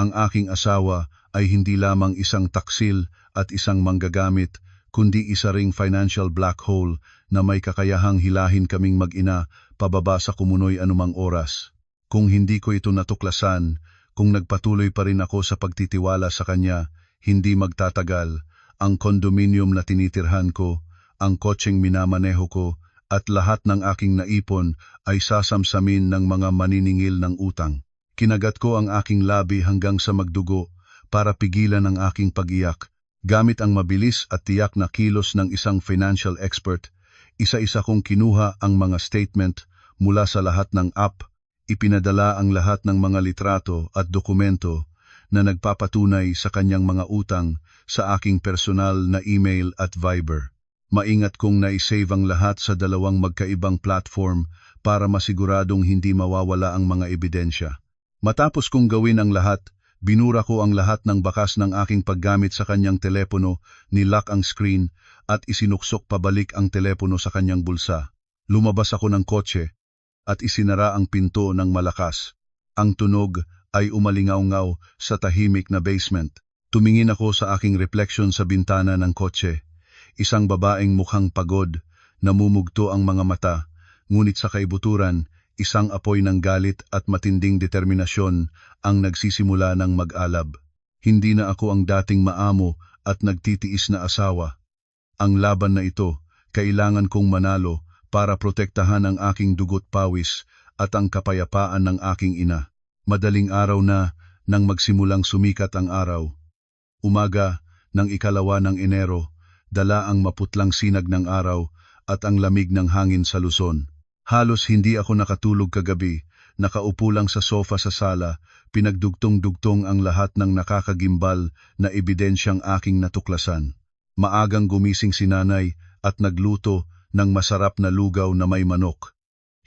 Ang aking asawa ay hindi lamang isang taksil at isang manggagamit, kundi isa ring financial black hole na may kakayahang hilahin kaming mag-ina pababa sa kumunoy anumang oras. Kung hindi ko ito natuklasan, kung nagpatuloy pa rin ako sa pagtitiwala sa kanya, hindi magtatagal, ang kondominium na tinitirhan ko, ang kotseng minamaneho ko, at lahat ng aking naipon ay sasamsamin ng mga maniningil ng utang. Kinagat ko ang aking labi hanggang sa magdugo para pigilan ang aking pag-iyak. Gamit ang mabilis at tiyak na kilos ng isang financial expert, isa-isa kong kinuha ang mga statement mula sa lahat ng app, ipinadala ang lahat ng mga litrato at dokumento na nagpapatunay sa kanyang mga utang sa aking personal na email at Viber. Maingat kong naisave ang lahat sa dalawang magkaibang platform para masiguradong hindi mawawala ang mga ebidensya. Matapos kong gawin ang lahat, binura ko ang lahat ng bakas ng aking paggamit sa kanyang telepono, nilock ang screen at isinuksok pabalik ang telepono sa kanyang bulsa. Lumabas ako ng kotse at isinara ang pinto ng malakas. Ang tunog ay umalingaw-ngaw sa tahimik na basement. Tumingin ako sa aking refleksyon sa bintana ng kotse. Isang babaeng mukhang pagod, namumugto ang mga mata, ngunit sa kaibuturan, isang apoy ng galit at matinding determinasyon ang nagsisimula ng mag-alab. Hindi na ako ang dating maamo at nagtitiis na asawa. Ang laban na ito, kailangan kong manalo para protektahan ang aking dugot pawis at ang kapayapaan ng aking ina. Madaling araw na nang magsimulang sumikat ang araw. Umaga ng 2 ng Enero, dala ang maputlang sinag ng araw at ang lamig ng hangin sa Luzon. Halos hindi ako nakatulog kagabi, nakaupo lang sa sofa sa sala, pinagdugtong-dugtong ang lahat ng nakakagimbal na ebidensyang aking natuklasan. Maagang gumising si nanay at nagluto ng masarap na lugaw na may manok.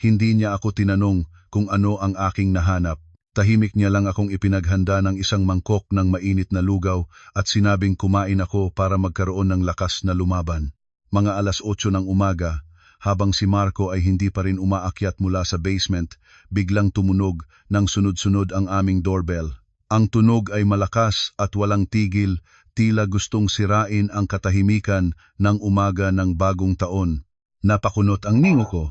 Hindi niya ako tinanong kung ano ang aking nahanap. Tahimik niya lang akong ipinaghanda ng isang mangkok ng mainit na lugaw at sinabing kumain ako para magkaroon ng lakas na lumaban. Mga 8:00 ng umaga, habang si Marco ay hindi pa rin umaakyat mula sa basement, biglang tumunog ng sunod-sunod ang aming doorbell. Ang tunog ay malakas at walang tigil, tila gustong sirain ang katahimikan ng umaga ng bagong taon. Napakunot ang ningo ko.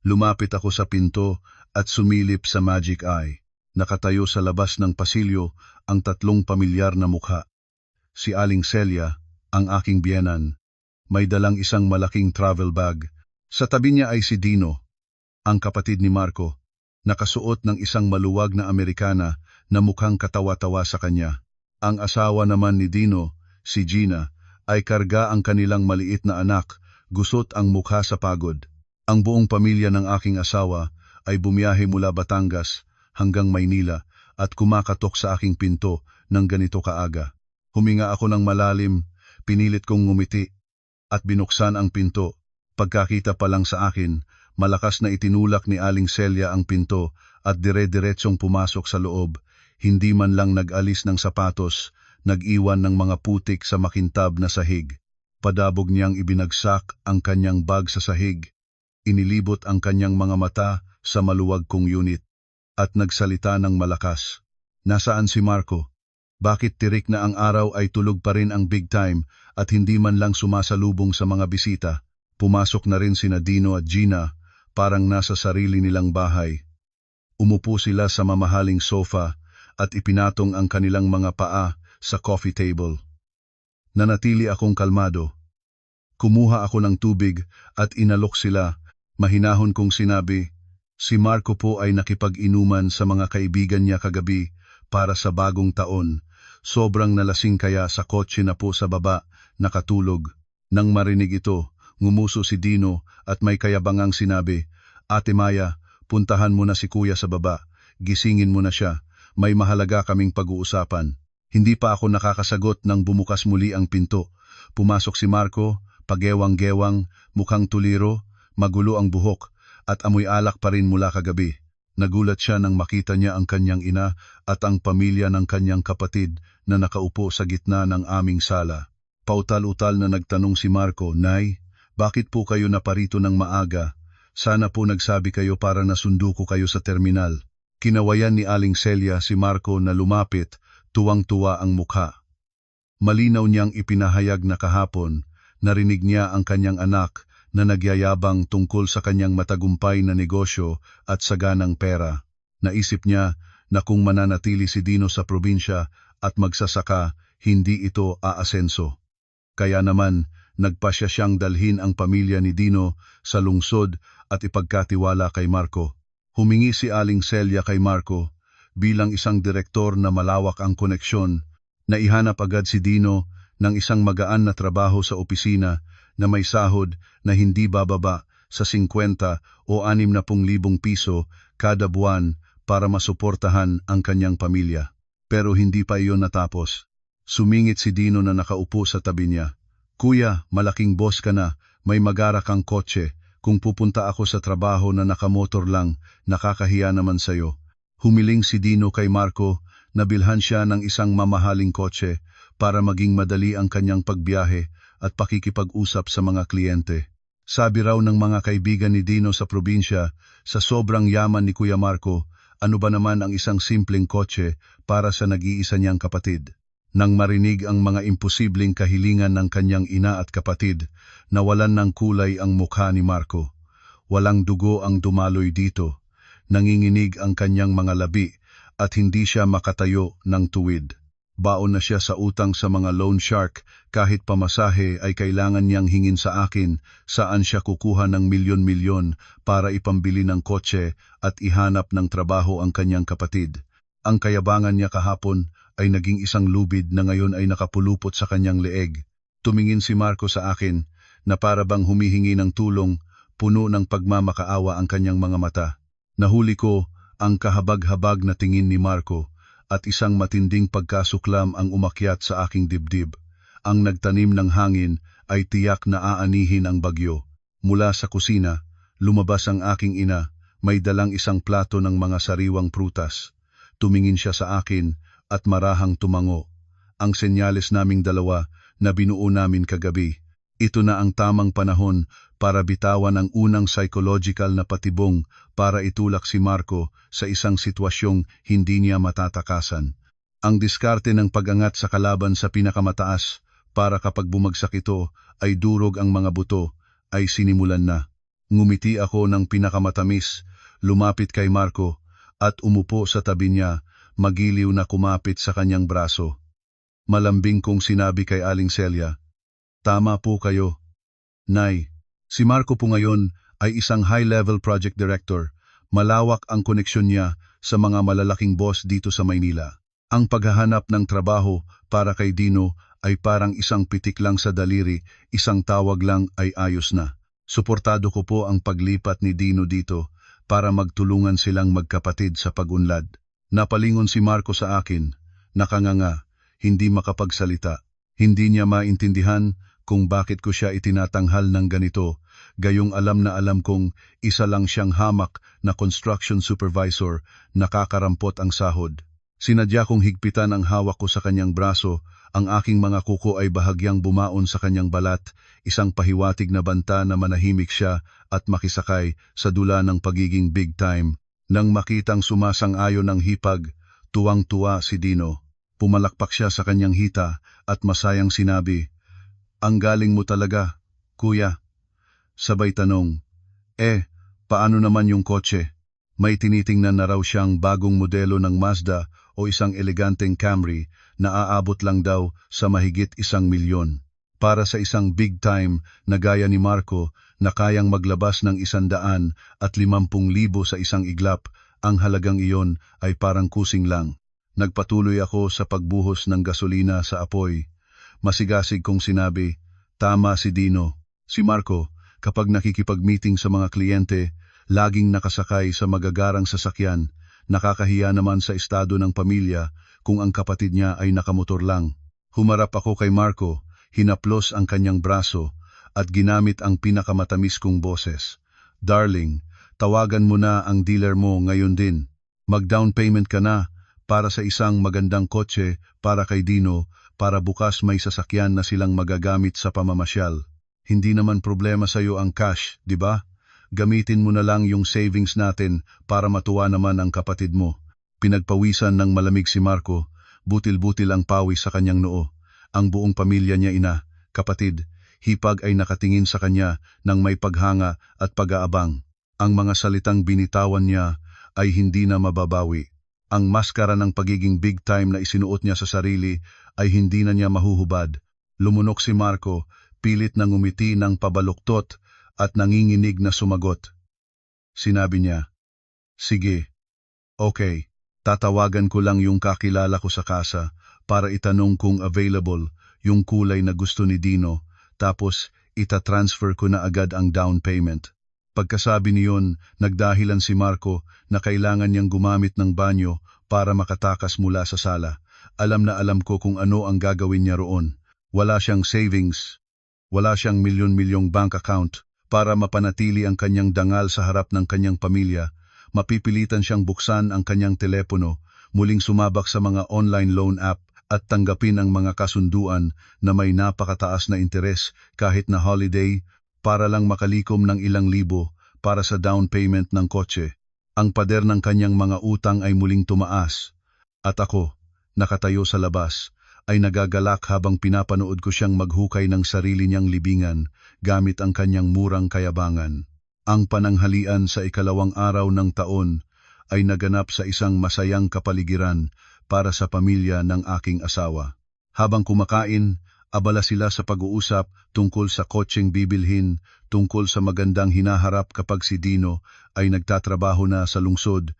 Lumapit ako sa pinto at sumilip sa magic eye. Nakatayo sa labas ng pasilyo ang 3 pamilyar na mukha. Si Aling Celia, ang aking biyenan, may dalang isang malaking travel bag. Sa tabi niya ay si Dino, ang kapatid ni Marco, nakasuot ng isang maluwag na Amerikana na mukhang katawa-tawa sa kanya. Ang asawa naman ni Dino, si Gina, ay karga ang kanilang maliit na anak, gusot ang mukha sa pagod. Ang buong pamilya ng aking asawa ay bumiyahe mula Batangas hanggang Maynila at kumakatok sa aking pinto ng ganito kaaga. Huminga ako ng malalim, pinilit kong ngumiti at binuksan ang pinto. Pagkakita pa lang sa akin, malakas na itinulak ni Aling Celia ang pinto at dire-diretsong pumasok sa loob. Hindi man lang nag-alis ng sapatos, nag-iwan ng mga putik sa makintab na sahig. Padabog niyang ibinagsak ang kanyang bag sa sahig. Inilibot ang kanyang mga mata sa maluwag kong unit at nagsalita ng malakas. Nasaan si Marco? Bakit tirik na ang araw ay tulog pa rin ang big time at hindi man lang sumasalubong sa mga bisita? Pumasok na rin sina Dino at Gina, parang nasa sarili nilang bahay. Umupo sila sa mamahaling sofa at ipinatong ang kanilang mga paa sa coffee table. Nanatili akong kalmado. Kumuha ako ng tubig at inalok sila. Mahinahon kong sinabi, si Marco po ay nakipag-inuman sa mga kaibigan niya kagabi para sa bagong taon. Sobrang nalasing kaya sa kotse na po sa baba, nakatulog. Nang marinig ito, ngumuso si Dino at may kayabangang sinabi, Ate Maya, puntahan mo na si Kuya sa baba. Gisingin mo na siya. May mahalaga kaming pag-uusapan. Hindi pa ako nakakasagot nang bumukas muli ang pinto. Pumasok si Marco, pagewang-gewang, mukhang tuliro, magulo ang buhok, at amoy alak pa rin mula kagabi. Nagulat siya nang makita niya ang kanyang ina at ang pamilya ng kanyang kapatid na nakaupo sa gitna ng aming sala. Pautal-utal na nagtanong si Marco, Nay, bakit po kayo naparito ng maaga? Sana po nagsabi kayo para nasundo ko kayo sa terminal. Kinawayan ni Aling Celia si Marco na lumapit, tuwang-tuwa ang mukha. Malinaw niyang ipinahayag na kahapon, narinig niya ang kanyang anak na nagyayabang tungkol sa kanyang matagumpay na negosyo at saganang pera. Naisip niya na kung mananatili si Dino sa probinsya at magsasaka, hindi ito aasenso. Kaya naman, nagpasya siyang dalhin ang pamilya ni Dino sa lungsod at ipagkatiwala kay Marco. Humingi si Aling Celia kay Marco, bilang isang direktor na malawak ang koneksyon, na ihanap agad si Dino ng isang magaan na trabaho sa opisina na may sahod na hindi bababa sa 50 o 60,000 piso kada buwan para masuportahan ang kanyang pamilya. Pero hindi pa iyon natapos. Sumingit si Dino na nakaupo sa tabi niya. Kuya, malaking boss ka na, may magara kang kotse. Kung pupunta ako sa trabaho na nakamotor lang, nakakahiya naman sayo. Humiling si Dino kay Marco na bilhan siya ng isang mamahaling kotse para maging madali ang kanyang pagbiyahe at pakikipag-usap sa mga kliyente. Sabi raw ng mga kaibigan ni Dino sa probinsya, sa sobrang yaman ni Kuya Marco, ano ba naman ang isang simpleng kotse para sa nag-iisa niyang kapatid. Nang marinig ang mga imposibleng kahilingan ng kanyang ina at kapatid, nawalan ng kulay ang mukha ni Marco. Walang dugo ang dumaloy dito. Nanginginig ang kanyang mga labi at hindi siya makatayo ng tuwid. Baon na siya sa utang sa mga loan shark, kahit pamasahe ay kailangan niyang hingin sa akin saan siya kukuha ng milyon-milyon para ipambili ng kotse at ihanap ng trabaho ang kanyang kapatid. Ang kayabangan niya kahapon ay naging isang lubid na ngayon ay nakapulupot sa kanyang leeg. Tumingin si Marco sa akin na para bang humihingi ng tulong, puno ng pagmamakaawa ang kanyang mga mata. Nahuli ko ang kahabag-habag na tingin ni Marco at isang matinding pagkasuklam ang umakyat sa aking dibdib. Ang nagtanim ng hangin ay tiyak na aanihin ang bagyo. Mula sa kusina, lumabas ang aking ina, may dalang isang plato ng mga sariwang prutas. Tumingin siya sa akin at marahang tumango. Ang senyales naming dalawa na binuo namin kagabi. Ito na ang tamang panahon para bitawan ang unang psychological na patibong para itulak si Marco sa isang sitwasyong hindi niya matatakasan. Ang diskarte ng pag-angat sa kalaban sa pinakamataas para kapag bumagsak ito ay durog ang mga buto ay sinimulan na. Ngumiti ako ng pinakamatamis, lumapit kay Marco at umupo sa tabi niya, magiliw na kumapit sa kanyang braso. Malambing kong sinabi kay Aling Celia, tama po kayo. Nay, si Marco po ngayon ay isang high-level project director. Malawak ang koneksyon niya sa mga malalaking boss dito sa Maynila. Ang paghahanap ng trabaho para kay Dino ay parang isang pitik lang sa daliri, isang tawag lang ay ayos na. Suportado ko po ang paglipat ni Dino dito para magtulungan silang magkapatid sa pag-unlad. Napalingon si Marco sa akin, nakanganga, hindi makapagsalita. Hindi niya maintindihan kung bakit ko siya itinatanghal ng ganito, gayong alam na alam kong isa lang siyang hamak na construction supervisor, nakakarampot ang sahod. Sinadya kong higpitan ang hawak ko sa kanyang braso, ang aking mga kuko ay bahagyang bumaon sa kanyang balat, isang pahiwatig na banta na manahimik siya at makisakay sa dula ng pagiging big time. Nang makitang sumasang-ayon ng hipag, tuwang-tuwa si Dino. Pumalakpak siya sa kanyang hita at masayang sinabi, ang galing mo talaga, kuya. Sabay tanong, paano naman yung kotse? May tinitingnan na raw siyang bagong modelo ng Mazda o isang eleganteng Camry na aabot lang daw sa mahigit 1 milyon. Para sa isang big time na gaya ni Marco na kayang maglabas ng 150,000 sa isang iglap, ang halagang iyon ay parang kusing lang. Nagpatuloy ako sa pagbuhos ng gasolina sa apoy. Masigasig kong sinabi, tama si Dino. Si Marco, kapag nakikipag-meeting sa mga kliyente, laging nakasakay sa magagarang sasakyan, nakakahiya naman sa estado ng pamilya kung ang kapatid niya ay nakamotor lang. Humarap ako kay Marco, hinaplos ang kanyang braso, at ginamit ang pinakamatamis kong boses. Darling, tawagan mo na ang dealer mo ngayon din. Mag-down payment ka na para sa isang magandang kotse para kay Dino, para bukas may sasakyan na silang magagamit sa pamamasyal. Hindi naman problema sa iyo ang cash, di ba? Gamitin mo na lang yung savings natin para matuwa naman ang kapatid mo. Pinagpawisan ng malamig si Marco, butil-butil ang pawis sa kanyang noo. Ang buong pamilya niya kapatid, hipag ay nakatingin sa kanya ng may paghanga at pag-aabang. Ang mga salitang binitawan niya ay hindi na mababawi. Ang maskara ng pagiging big time na isinuot niya sa sarili ay hindi na niya mahuhubad. Lumunok si Marco, pilit na ngumiti ng pabaluktot at nanginginig na sumagot. Sinabi niya, sige, okay, tatawagan ko lang yung kakilala ko sa kasa para itanong kung available yung kulay na gusto ni Dino, tapos itatransfer ko na agad ang down payment. Pagkasabi niyon, nagdahilan si Marco na kailangan niyang gumamit ng banyo para makatakas mula sa sala. Alam na alam ko kung ano ang gagawin niya roon. Wala siyang savings, wala siyang milyon-milyong bank account para mapanatili ang kanyang dangal sa harap ng kanyang pamilya. Mapipilitan siyang buksan ang kanyang telepono, muling sumabak sa mga online loan app at tanggapin ang mga kasunduan na may napakataas na interes kahit na holiday, para lang makalikom ng ilang libo para sa down payment ng kotse. Ang pader ng kanyang mga utang ay muling tumaas. At ako, nakatayo sa labas, ay nagagalak habang pinapanood ko siyang maghukay ng sarili niyang libingan gamit ang kanyang murang kayabangan. Ang pananghalian sa ikalawang araw ng taon ay naganap sa isang masayang kapaligiran para sa pamilya ng aking asawa. Habang kumakain, abala sila sa pag-uusap tungkol sa kotseng bibilhin, tungkol sa magandang hinaharap kapag si Dino ay nagtatrabaho na sa lungsod.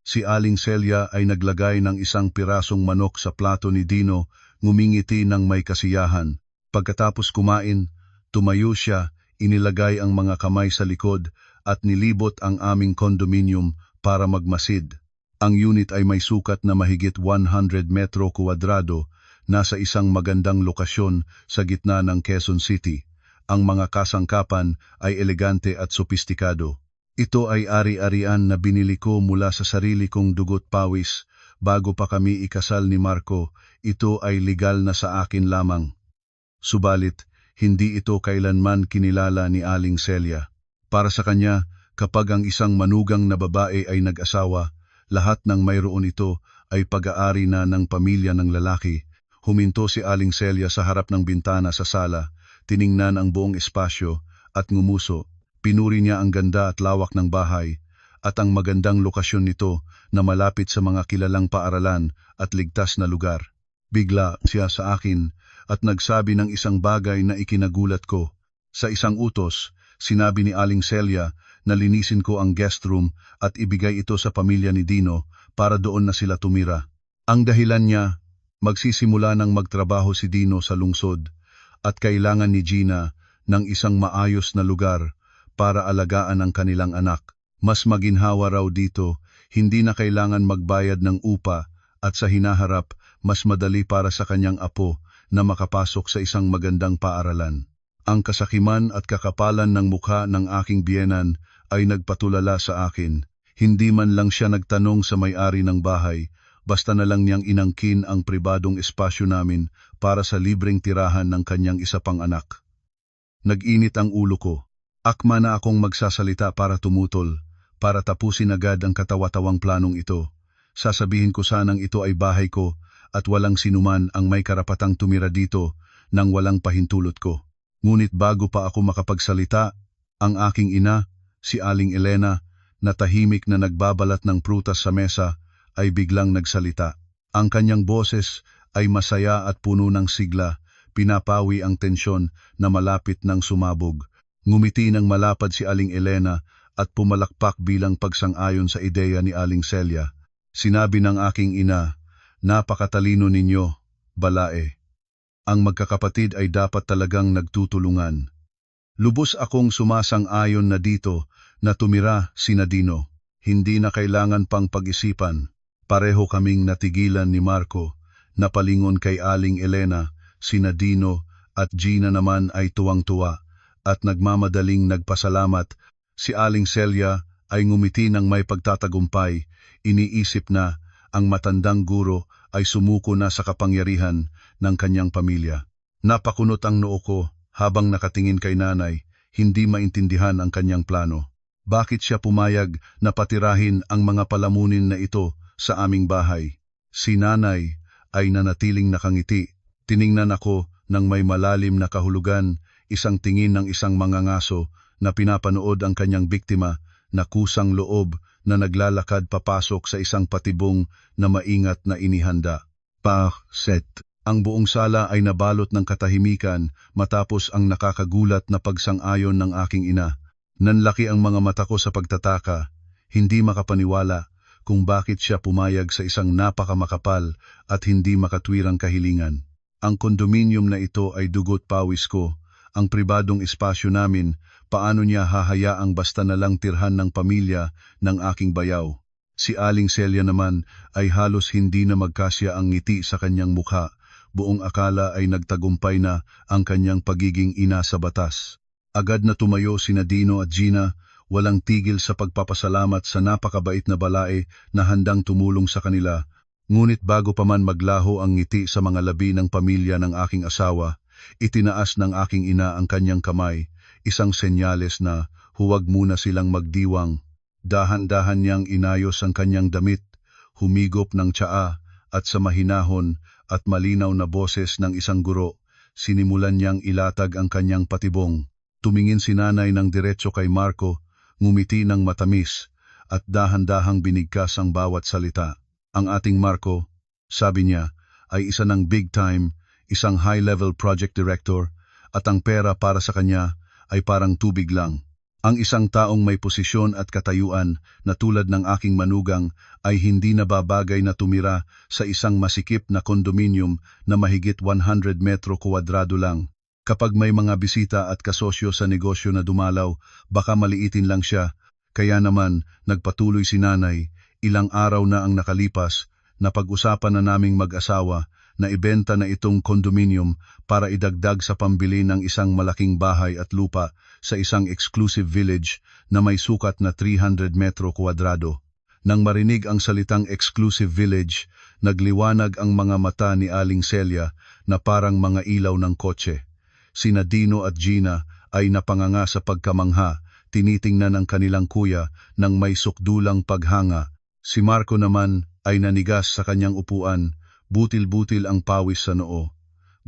Si Aling Celia ay naglagay ng isang pirasong manok sa plato ni Dino, ngumingiti ng may kasiyahan. Pagkatapos kumain, tumayo siya, inilagay ang mga kamay sa likod at nilibot ang aming condominium para magmasid. Ang unit ay may sukat na mahigit 100 metro kuwadrado, nasa isang magandang lokasyon sa gitna ng Quezon City. Ang mga kasangkapan ay elegante at sopistikado. Ito ay ari-arian na binili ko mula sa sarili kong dugot pawis. Bago pa kami ikasal ni Marco, ito ay legal na sa akin lamang. Subalit, hindi ito kailanman kinilala ni Aling Celia. Para sa kanya, kapag ang isang manugang na babae ay nag-asawa, lahat ng mayroon ito ay pag-aari na ng pamilya ng lalaki. Huminto si Aling Celia sa harap ng bintana sa sala, tiningnan ang buong espasyo at ngumuso. Pinuri niya ang ganda at lawak ng bahay at ang magandang lokasyon nito na malapit sa mga kilalang paaralan at ligtas na lugar. Bigla siya sa akin at nagsabi ng isang bagay na ikinagulat ko. Sa isang utos, sinabi ni Aling Celia na linisin ko ang guest room at ibigay ito sa pamilya ni Dino para doon na sila tumira. Ang dahilan niya, magsisimula ng magtrabaho si Dino sa lungsod at kailangan ni Gina ng isang maayos na lugar para alagaan ang kanilang anak. Mas maginhawa raw dito, hindi na kailangan magbayad ng upa at sa hinaharap, mas madali para sa kanyang apo na makapasok sa isang magandang paaralan. Ang kasakiman at kakapalan ng mukha ng aking biyenan ay nagpatulala sa akin. Hindi man lang siya nagtanong sa may-ari ng bahay, basta na lang niyang inangkin ang pribadong espasyo namin para sa libreng tirahan ng kanyang isa pang anak. Nag-init ang ulo ko. Akma na akong magsasalita para tumutol, para tapusin agad ang katawa-tawang planong ito. Sasabihin ko sanang ito ay bahay ko at walang sinuman ang may karapatang tumira dito nang walang pahintulot ko. Ngunit bago pa ako makapagsalita, ang aking ina, si Aling Elena, na tahimik na nagbabalat ng prutas sa mesa, ay biglang nagsalita. Ang kanyang boses ay masaya at puno ng sigla, pinapawi ang tensyon na malapit ng sumabog. Ngumiti ng malapad si Aling Elena at pumalakpak bilang pagsang-ayon sa ideya ni Aling Celia. Sinabi ng aking ina, "Napakatalino ninyo, balae. Ang magkakapatid ay dapat talagang nagtutulungan." Lubos akong sumasang-ayon na dito na tumira si Dino. Hindi na kailangan pang pag-isipan. Pareho kaming natigilan ni Marco, napalingon kay Aling Elena, si Dino at Gina naman ay tuwang-tuwa at nagmamadaling nagpasalamat. Si Aling Celia ay ngumiti ng may pagtatagumpay, iniisip na ang matandang guro ay sumuko na sa kapangyarihan ng kanyang pamilya. Napakunot ang noo ko habang nakatingin kay nanay, hindi maintindihan ang kanyang plano. Bakit siya pumayag na patirahin ang mga palamunin na ito sa aming bahay? Si nanay ay nanatiling nakangiti. Tiningnan ako ng may malalim na kahulugan, isang tingin ng isang mangangaso na pinapanood ang kanyang biktima na kusang loob na naglalakad papasok sa isang patibong na maingat na inihanda. Set. Ang buong sala ay nabalot ng katahimikan matapos ang nakakagulat na pagsang-ayon ng aking ina. Nanlaki ang mga mata ko sa pagtataka, hindi makapaniwala kung bakit siya pumayag sa isang napakamakapal at hindi makatwirang kahilingan. Ang kondominium na ito ay dugo't pawis ko, ang pribadong espasyo namin, paano niya hahayaang basta na lang tirhan ng pamilya ng aking bayaw. Si Aling Celia naman ay halos hindi na magkasya ang ngiti sa kanyang mukha. Buong akala ay nagtagumpay na ang kanyang pagiging ina sa batas. Agad na tumayo sina Dino at Gina, walang tigil sa pagpapasalamat sa napakabait na balae na handang tumulong sa kanila. Ngunit bago pa man maglaho ang ngiti sa mga labi ng pamilya ng aking asawa, itinaas ng aking ina ang kanyang kamay, isang senyales na huwag muna silang magdiwang. Dahan-dahan niyang inayos ang kanyang damit, humigop ng tsaa at sa mahinahon at malinaw na boses ng isang guro, sinimulan niyang ilatag ang kanyang patibong. Tumingin si nanay ng diretso kay Marco, ngumiti ng matamis, at dahan-dahang binigkas ang bawat salita. Ang ating Marco, sabi niya, ay isa ng big time, isang high-level project director, at ang pera para sa kanya ay parang tubig lang. Ang isang taong may posisyon at katayuan na tulad ng aking manugang ay hindi nababagay na tumira sa isang masikip na kondominium na mahigit 100 metro kuwadrado lang. Kapag may mga bisita at kasosyo sa negosyo na dumalaw, baka maliitin lang siya. Kaya naman, nagpatuloy si nanay, ilang araw na ang nakalipas, napag-usapan na naming mag-asawa na ibenta na itong kondominium para idagdag sa pambili ng isang malaking bahay at lupa sa isang exclusive village na may sukat na 300 metro kuwadrado. Nang marinig ang salitang exclusive village, nagliwanag ang mga mata ni Aling Celia na parang mga ilaw ng kotse. Sina Dino at Gina ay napanganga sa pagkamangha, tinitingnan ang kanilang kuya ng may sukdulang paghanga. Si Marco naman ay nanigas sa kanyang upuan, butil-butil ang pawis sa noo.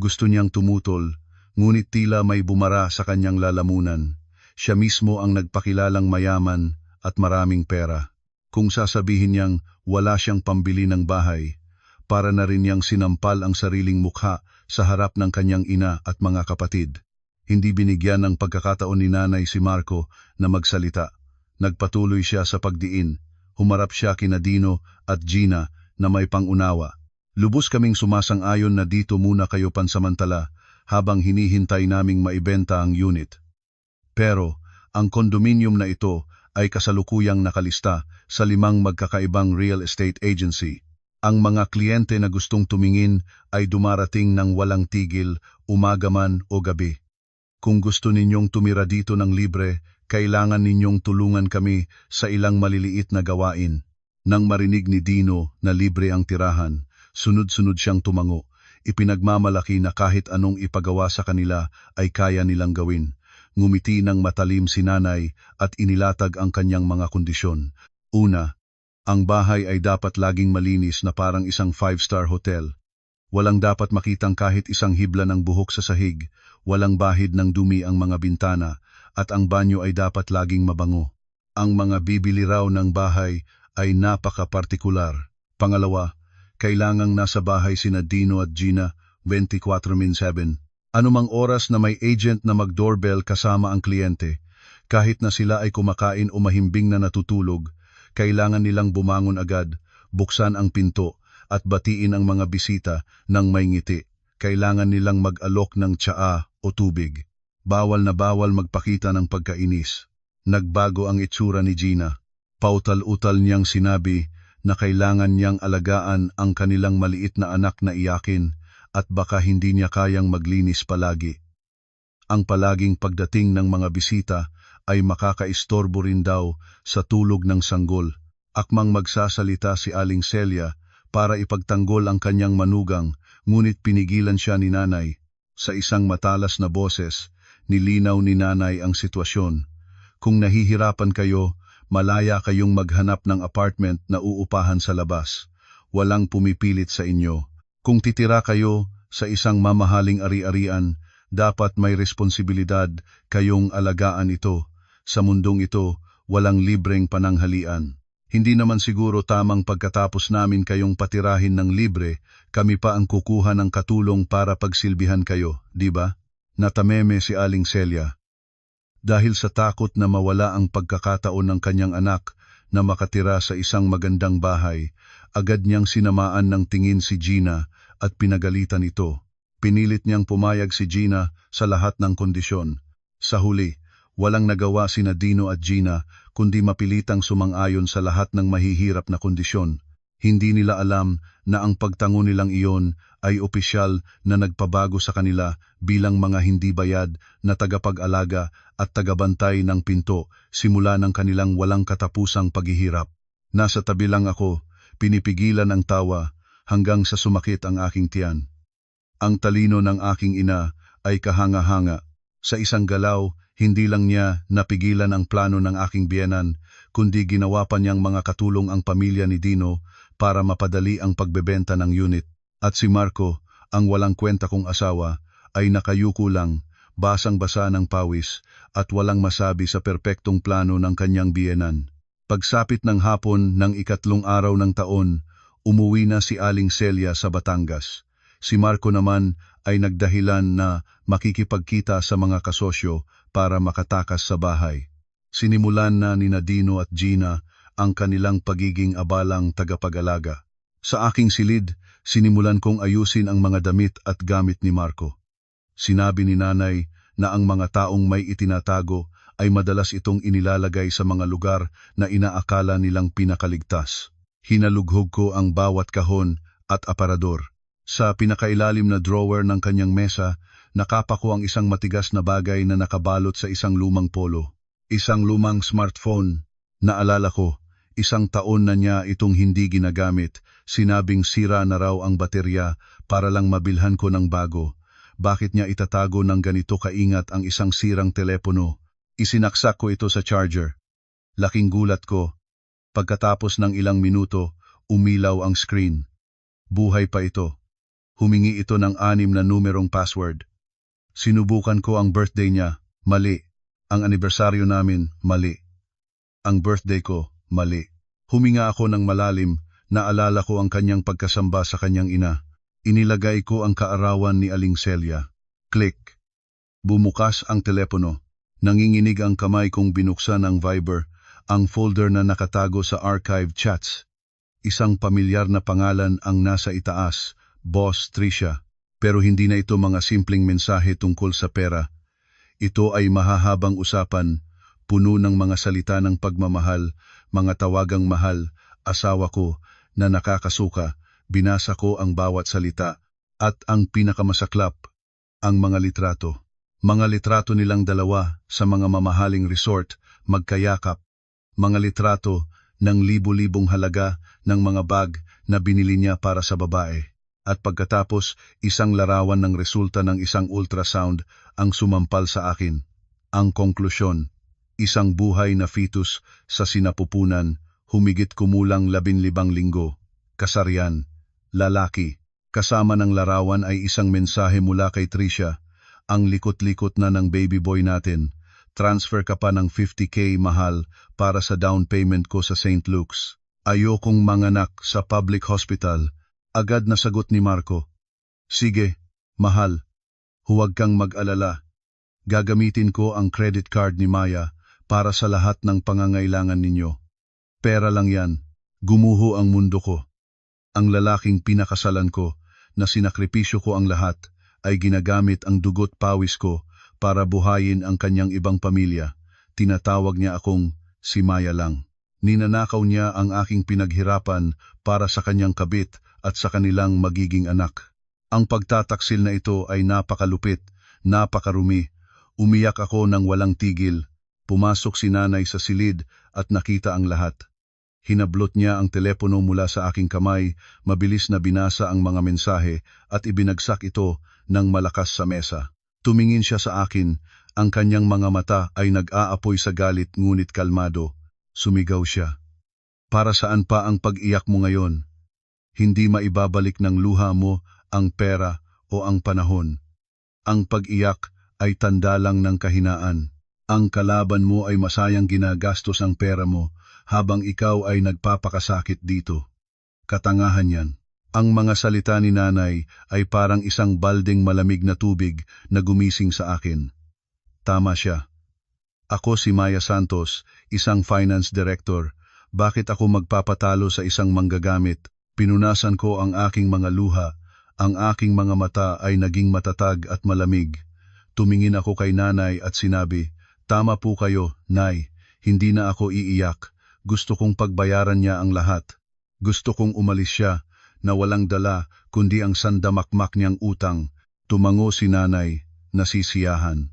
Gusto niyang tumutol, ngunit tila may bumara sa kanyang lalamunan. Siya mismo ang nagpakilalang mayaman at maraming pera. Kung sasabihin niyang wala siyang pambili ng bahay, para na rin niyang sinampal ang sariling mukha sa harap ng kanyang ina at mga kapatid. Hindi binigyan ng pagkakataon ni nanay si Marco na magsalita. Nagpatuloy siya sa pagdiin. Humarap siya kina Dino at Gina na may pangunawa. Lubos kaming sumasang-ayon na dito muna kayo pansamantala habang hinihintay naming maibenta ang unit. Pero ang kondominium na ito ay kasalukuyang nakalista sa 5 magkakaibang real estate agency. Ang mga kliyente na gustong tumingin ay dumarating ng walang tigil, umaga man o gabi. Kung gusto ninyong tumira dito ng libre, kailangan ninyong tulungan kami sa ilang maliliit na gawain. Nang marinig ni Dino na libre ang tirahan, sunod-sunod siyang tumango. Ipinagmamalaki na kahit anong ipagawa sa kanila ay kaya nilang gawin. Ngumiti ng matalim si nanay at inilatag ang kanyang mga kondisyon. Una, ang bahay ay dapat laging malinis na parang isang 5-star hotel. Walang dapat makitang kahit isang hibla ng buhok sa sahig, walang bahid ng dumi ang mga bintana, at ang banyo ay dapat laging mabango. Ang mga bibili raw ng bahay ay napaka-partikular. Pangalawa, kailangang nasa bahay sina Dino at Gina 24/7. Anumang oras na may agent na mag-doorbell kasama ang kliyente, kahit na sila ay kumakain o mahimbing na natutulog, kailangan nilang bumangon agad, buksan ang pinto, at batiin ang mga bisita ng may ngiti. Kailangan nilang mag-alok ng tsaa o tubig. Bawal na bawal magpakita ng pagkainis. Nagbago ang itsura ni Gina. Pautal-utal niyang sinabi na kailangan niyang alagaan ang kanilang maliit na anak na iyakin at baka hindi niya kayang maglinis palagi. Ang palaging pagdating ng mga bisita ay makakaistorbo rin daw sa tulog ng sanggol. Akmang magsasalita si Aling Celia para ipagtanggol ang kanyang manugang, ngunit pinigilan siya ni nanay. Sa isang matalas na boses, nilinaw ni nanay ang sitwasyon. Kung nahihirapan kayo, malaya kayong maghanap ng apartment na uupahan sa labas. Walang pumipilit sa inyo. Kung titira kayo sa isang mamahaling ari-arian, dapat may responsibilidad kayong alagaan ito. Sa mundong ito, walang libreng pananghalian. Hindi naman siguro tamang pagkatapos namin kayong patirahin ng libre, kami pa ang kukuha ng katulong para pagsilbihan kayo, di ba? Natameme si Aling Celia. Dahil sa takot na mawala ang pagkakataon ng kanyang anak na makatira sa isang magandang bahay, agad niyang sinamaan ng tingin si Gina at pinagalitan ito. Pinilit niyang pumayag si Gina sa lahat ng kondisyon. Sa huli, walang nagawa sina Dino at Gina kundi mapilitang sumang-ayon sa lahat ng mahihirap na kondisyon. Hindi nila alam na ang pagtango nilang iyon ay opisyal na nagpabago sa kanila bilang mga hindi bayad na tagapag-alaga at tagabantay ng pinto simula ng kanilang walang katapusang paghihirap. Nasa tabi lang ako, pinipigilan ang tawa hanggang sa sumakit ang aking tiyan. Ang talino ng aking ina ay kahanga-hanga. Sa isang galaw, hindi lang niya napigilan ang plano ng aking biyenan, kundi ginawa pa niyang mga katulong ang pamilya ni Dino para mapadali ang pagbebenta ng unit. At si Marco, ang walang kwenta kong asawa, ay nakayuko lang, basang-basa ng pawis, at walang masabi sa perpektong plano ng kanyang biyenan. Pagsapit ng hapon ng ikatlong araw ng taon, umuwi na si Aling Celia sa Batangas. Si Marco naman ay nagdahilan na makikipagkita sa mga kasosyo para makatakas sa bahay. Sinimulan na ni Dino at Gina ang kanilang pagiging abalang tagapag-alaga. Sa aking silid, sinimulan kong ayusin ang mga damit at gamit ni Marco. Sinabi ni nanay na ang mga taong may itinatago ay madalas itong inilalagay sa mga lugar na inaakala nilang pinakaligtas. Hinalughog ko ang bawat kahon at aparador. Sa pinakailalim na drawer ng kanyang mesa, nakapa ko ang isang matigas na bagay na nakabalot sa isang lumang polo. Isang lumang smartphone. Naalala ko, isang taon na niya itong hindi ginagamit, sinabing sira na raw ang baterya para lang mabilhan ko ng bago. Bakit niya itatago ng ganito kaingat ang isang sirang telepono? Isinaksak ko ito sa charger. Laking gulat ko. Pagkatapos ng ilang minuto, umilaw ang screen. Buhay pa ito. Humingi ito ng 6 na numerong password. Sinubukan ko ang birthday niya, mali. Ang anibersaryo namin, mali. Ang birthday ko, mali. Huminga ako ng malalim, naalala ko ang kanyang pagkasamba sa kanyang ina. Inilagay ko ang kaarawan ni Aling Celia. Click. Bumukas ang telepono. Nanginginig ang kamay kong binuksan ang Viber, ang folder na nakatago sa archive chats. Isang pamilyar na pangalan ang nasa itaas, Boss Tricia. Pero hindi na ito mga simpleng mensahe tungkol sa pera. Ito ay mahahabang usapan, puno ng mga salita ng pagmamahal, mga tawagang mahal, asawa ko, na nakakasuka. Binasa ko ang bawat salita, at ang pinakamasaklap, ang mga litrato. Mga litrato nilang dalawa sa mga mamahaling resort, magkayakap. Mga litrato ng libo-libong halaga ng mga bag na binili niya para sa babae. At pagkatapos, isang larawan ng resulta ng isang ultrasound ang sumampal sa akin. Ang konklusyon, isang buhay na fetus sa sinapupunan, humigit kumulang 15 linggo. Kasarian, lalaki. Kasama ng larawan ay isang mensahe mula kay Tricia, ang likot-likot na ng baby boy natin. transfer ka pa ng 50K mahal para sa down payment ko sa St. Luke's. Ayokong manganak sa public hospital. Agad na sagot ni Marco. Sige, mahal. Huwag kang mag-alala. Gagamitin ko ang credit card ni Maya para sa lahat ng pangangailangan ninyo. Pera lang yan. Gumuho ang mundo ko. Ang lalaking pinakasalan ko na sinakripisyo ko ang lahat ay ginagamit ang dugo't pawis ko para buhayin ang kanyang ibang pamilya. Tinatawag niya akong si Maya lang. Ninanakaw niya ang aking pinaghirapan para sa kanyang kabit at sa kanilang magiging anak. Ang pagtataksil na ito ay napakalupit, napakarumi. Umiyak ako ng walang tigil. Pumasok si nanay sa silid at nakita ang lahat. Hinablot niya ang telepono mula sa aking kamay, mabilis na binasa ang mga mensahe at ibinagsak ito ng malakas sa mesa. Tumingin siya sa akin, ang kanyang mga mata ay nag-aapoy sa galit ngunit kalmado. Sumigaw siya. Para saan pa ang pag-iyak mo ngayon? Hindi maibabalik ng luha mo ang pera o ang panahon. Ang pag-iyak ay tanda lang ng kahinaan. Ang kalaban mo ay masayang ginagastos ang pera mo habang ikaw ay nagpapakasakit dito. Katangahan yan. Ang mga salita ni nanay ay parang isang baldeng malamig na tubig na gumising sa akin. Tama siya. Ako si Maya Santos, isang finance director. Bakit ako magpapatalo sa isang manggagamit? Pinunasan ko ang aking mga luha. Ang aking mga mata ay naging matatag at malamig. Tumingin ako kay nanay at sinabi, tama po kayo, nay. Hindi na ako iiyak. Gusto kong pagbayaran niya ang lahat. Gusto kong umalis siya, na walang dala kundi ang sandamakmak niyang utang. Tumango si nanay, nasisiyahan.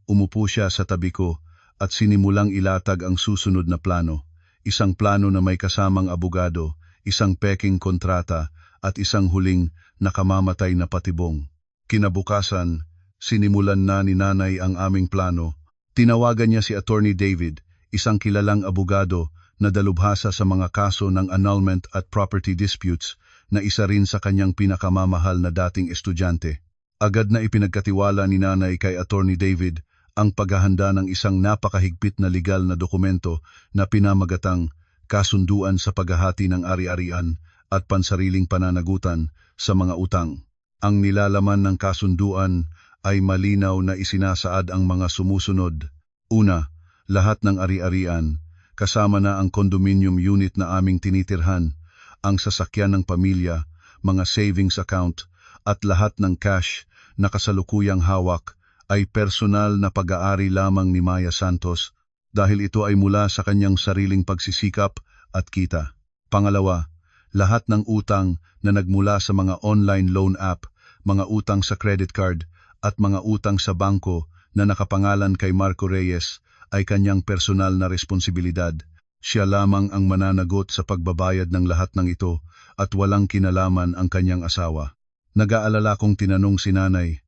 Umupo siya sa tabi ko at sinimulang ilatag ang susunod na plano. Isang plano na may kasamang abogado, isang peking kontrata at isang huling nakamamatay na patibong. Kinabukasan, sinimulan na ni nanay ang aming plano. Tinawagan niya si Attorney David, isang kilalang abogado na dalubhasa sa mga kaso ng annulment at property disputes na isa rin sa kanyang pinakamamahal na dating estudyante. Agad na ipinagkatiwala ni nanay kay Attorney David ang paghahanda ng isang napakahigpit na legal na dokumento na pinamagatang kasunduan sa paghahati ng ari-arian at pansariling pananagutan sa mga utang. Ang nilalaman ng kasunduan ay malinaw na isinasaad ang mga sumusunod. Una, lahat ng ari-arian, kasama na ang condominium unit na aming tinitirhan, ang sasakyan ng pamilya, mga savings account, at lahat ng cash na kasalukuyang hawak ay personal na pag-aari lamang ni Maya Santos dahil ito ay mula sa kanyang sariling pagsisikap at kita. Pangalawa, lahat ng utang na nagmula sa mga online loan app, mga utang sa credit card, at mga utang sa bangko na nakapangalan kay Marco Reyes ay kanyang personal na responsibilidad. Siya lamang ang mananagot sa pagbabayad ng lahat ng ito at walang kinalaman ang kanyang asawa. Nag-aalala kong tinanong si nanay,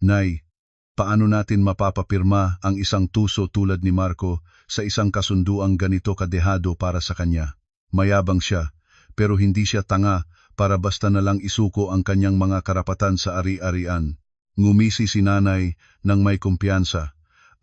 Nay, paano natin mapapapirma ang isang tuso tulad ni Marco sa isang kasunduang ganito kadehado para sa kanya? Mayabang siya, pero hindi siya tanga para basta na lang isuko ang kanyang mga karapatan sa ari-arian. Ngumisi si nanay ng may kumpiyansa.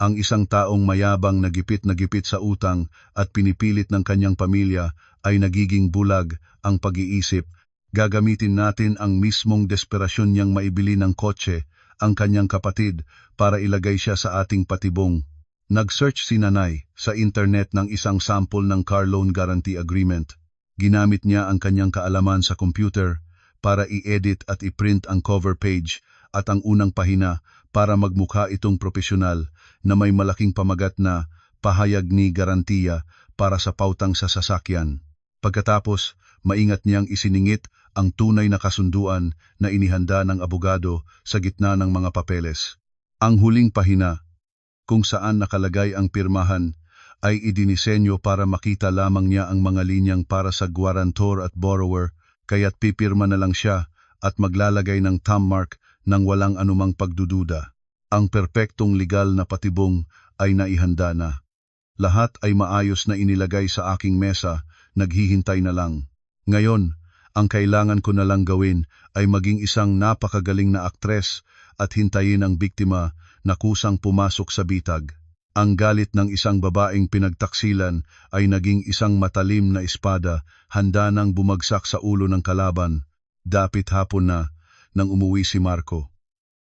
Ang isang taong mayabang na gipit sa utang at pinipilit ng kanyang pamilya ay nagiging bulag ang pag-iisip. Gagamitin natin ang mismong desperasyon niyang maibili ng kotse, ang kanyang kapatid, para ilagay siya sa ating patibong. Nag-search si nanay sa internet ng isang sample ng car loan guarantee agreement. Ginamit niya ang kanyang kaalaman sa computer para i-edit at i-print ang cover page at ang unang pahina para magmukha itong profesional na may malaking pamagat na pahayag ni garantiya para sa pautang sa sasakyan. Pagkatapos, maingat niyang isiningit ang tunay na kasunduan na inihanda ng abogado sa gitna ng mga papeles. Ang huling pahina, kung saan nakalagay ang pirmahan, ay idinisenyo para makita lamang niya ang mga linyang para sa guarantor at borrower, kaya't pipirma na lang siya at maglalagay ng thumb mark nang walang anumang pagdududa. Ang perpektong legal na patibong ay naihanda na. Lahat ay maayos na inilagay sa aking mesa, naghihintay na lang. Ngayon, ang kailangan ko na lang gawin ay maging isang napakagaling na aktres at hintayin ang biktima na kusang pumasok sa bitag. Ang galit ng isang babaeng pinagtaksilan ay naging isang matalim na espada, handa nang bumagsak sa ulo ng kalaban. Dapit hapon na, nang umuwi si Marco.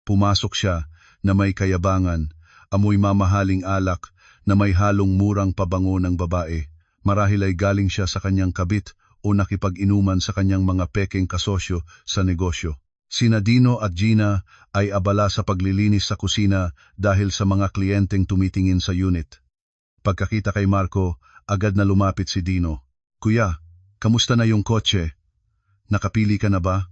Pumasok siya na may kayabangan, amoy mamahaling alak na may halong murang pabango ng babae. Marahil ay galing siya sa kanyang kabit o nakipag-inuman sa kanyang mga pekeng kasosyo sa negosyo. Sina Dino at Gina ay abala sa paglilinis sa kusina dahil sa mga kliyenteng tumitingin sa unit. Pagkakita kay Marco, agad na lumapit si Dino. "Kuya, kamusta na yung kotse? Nakapili ka na ba?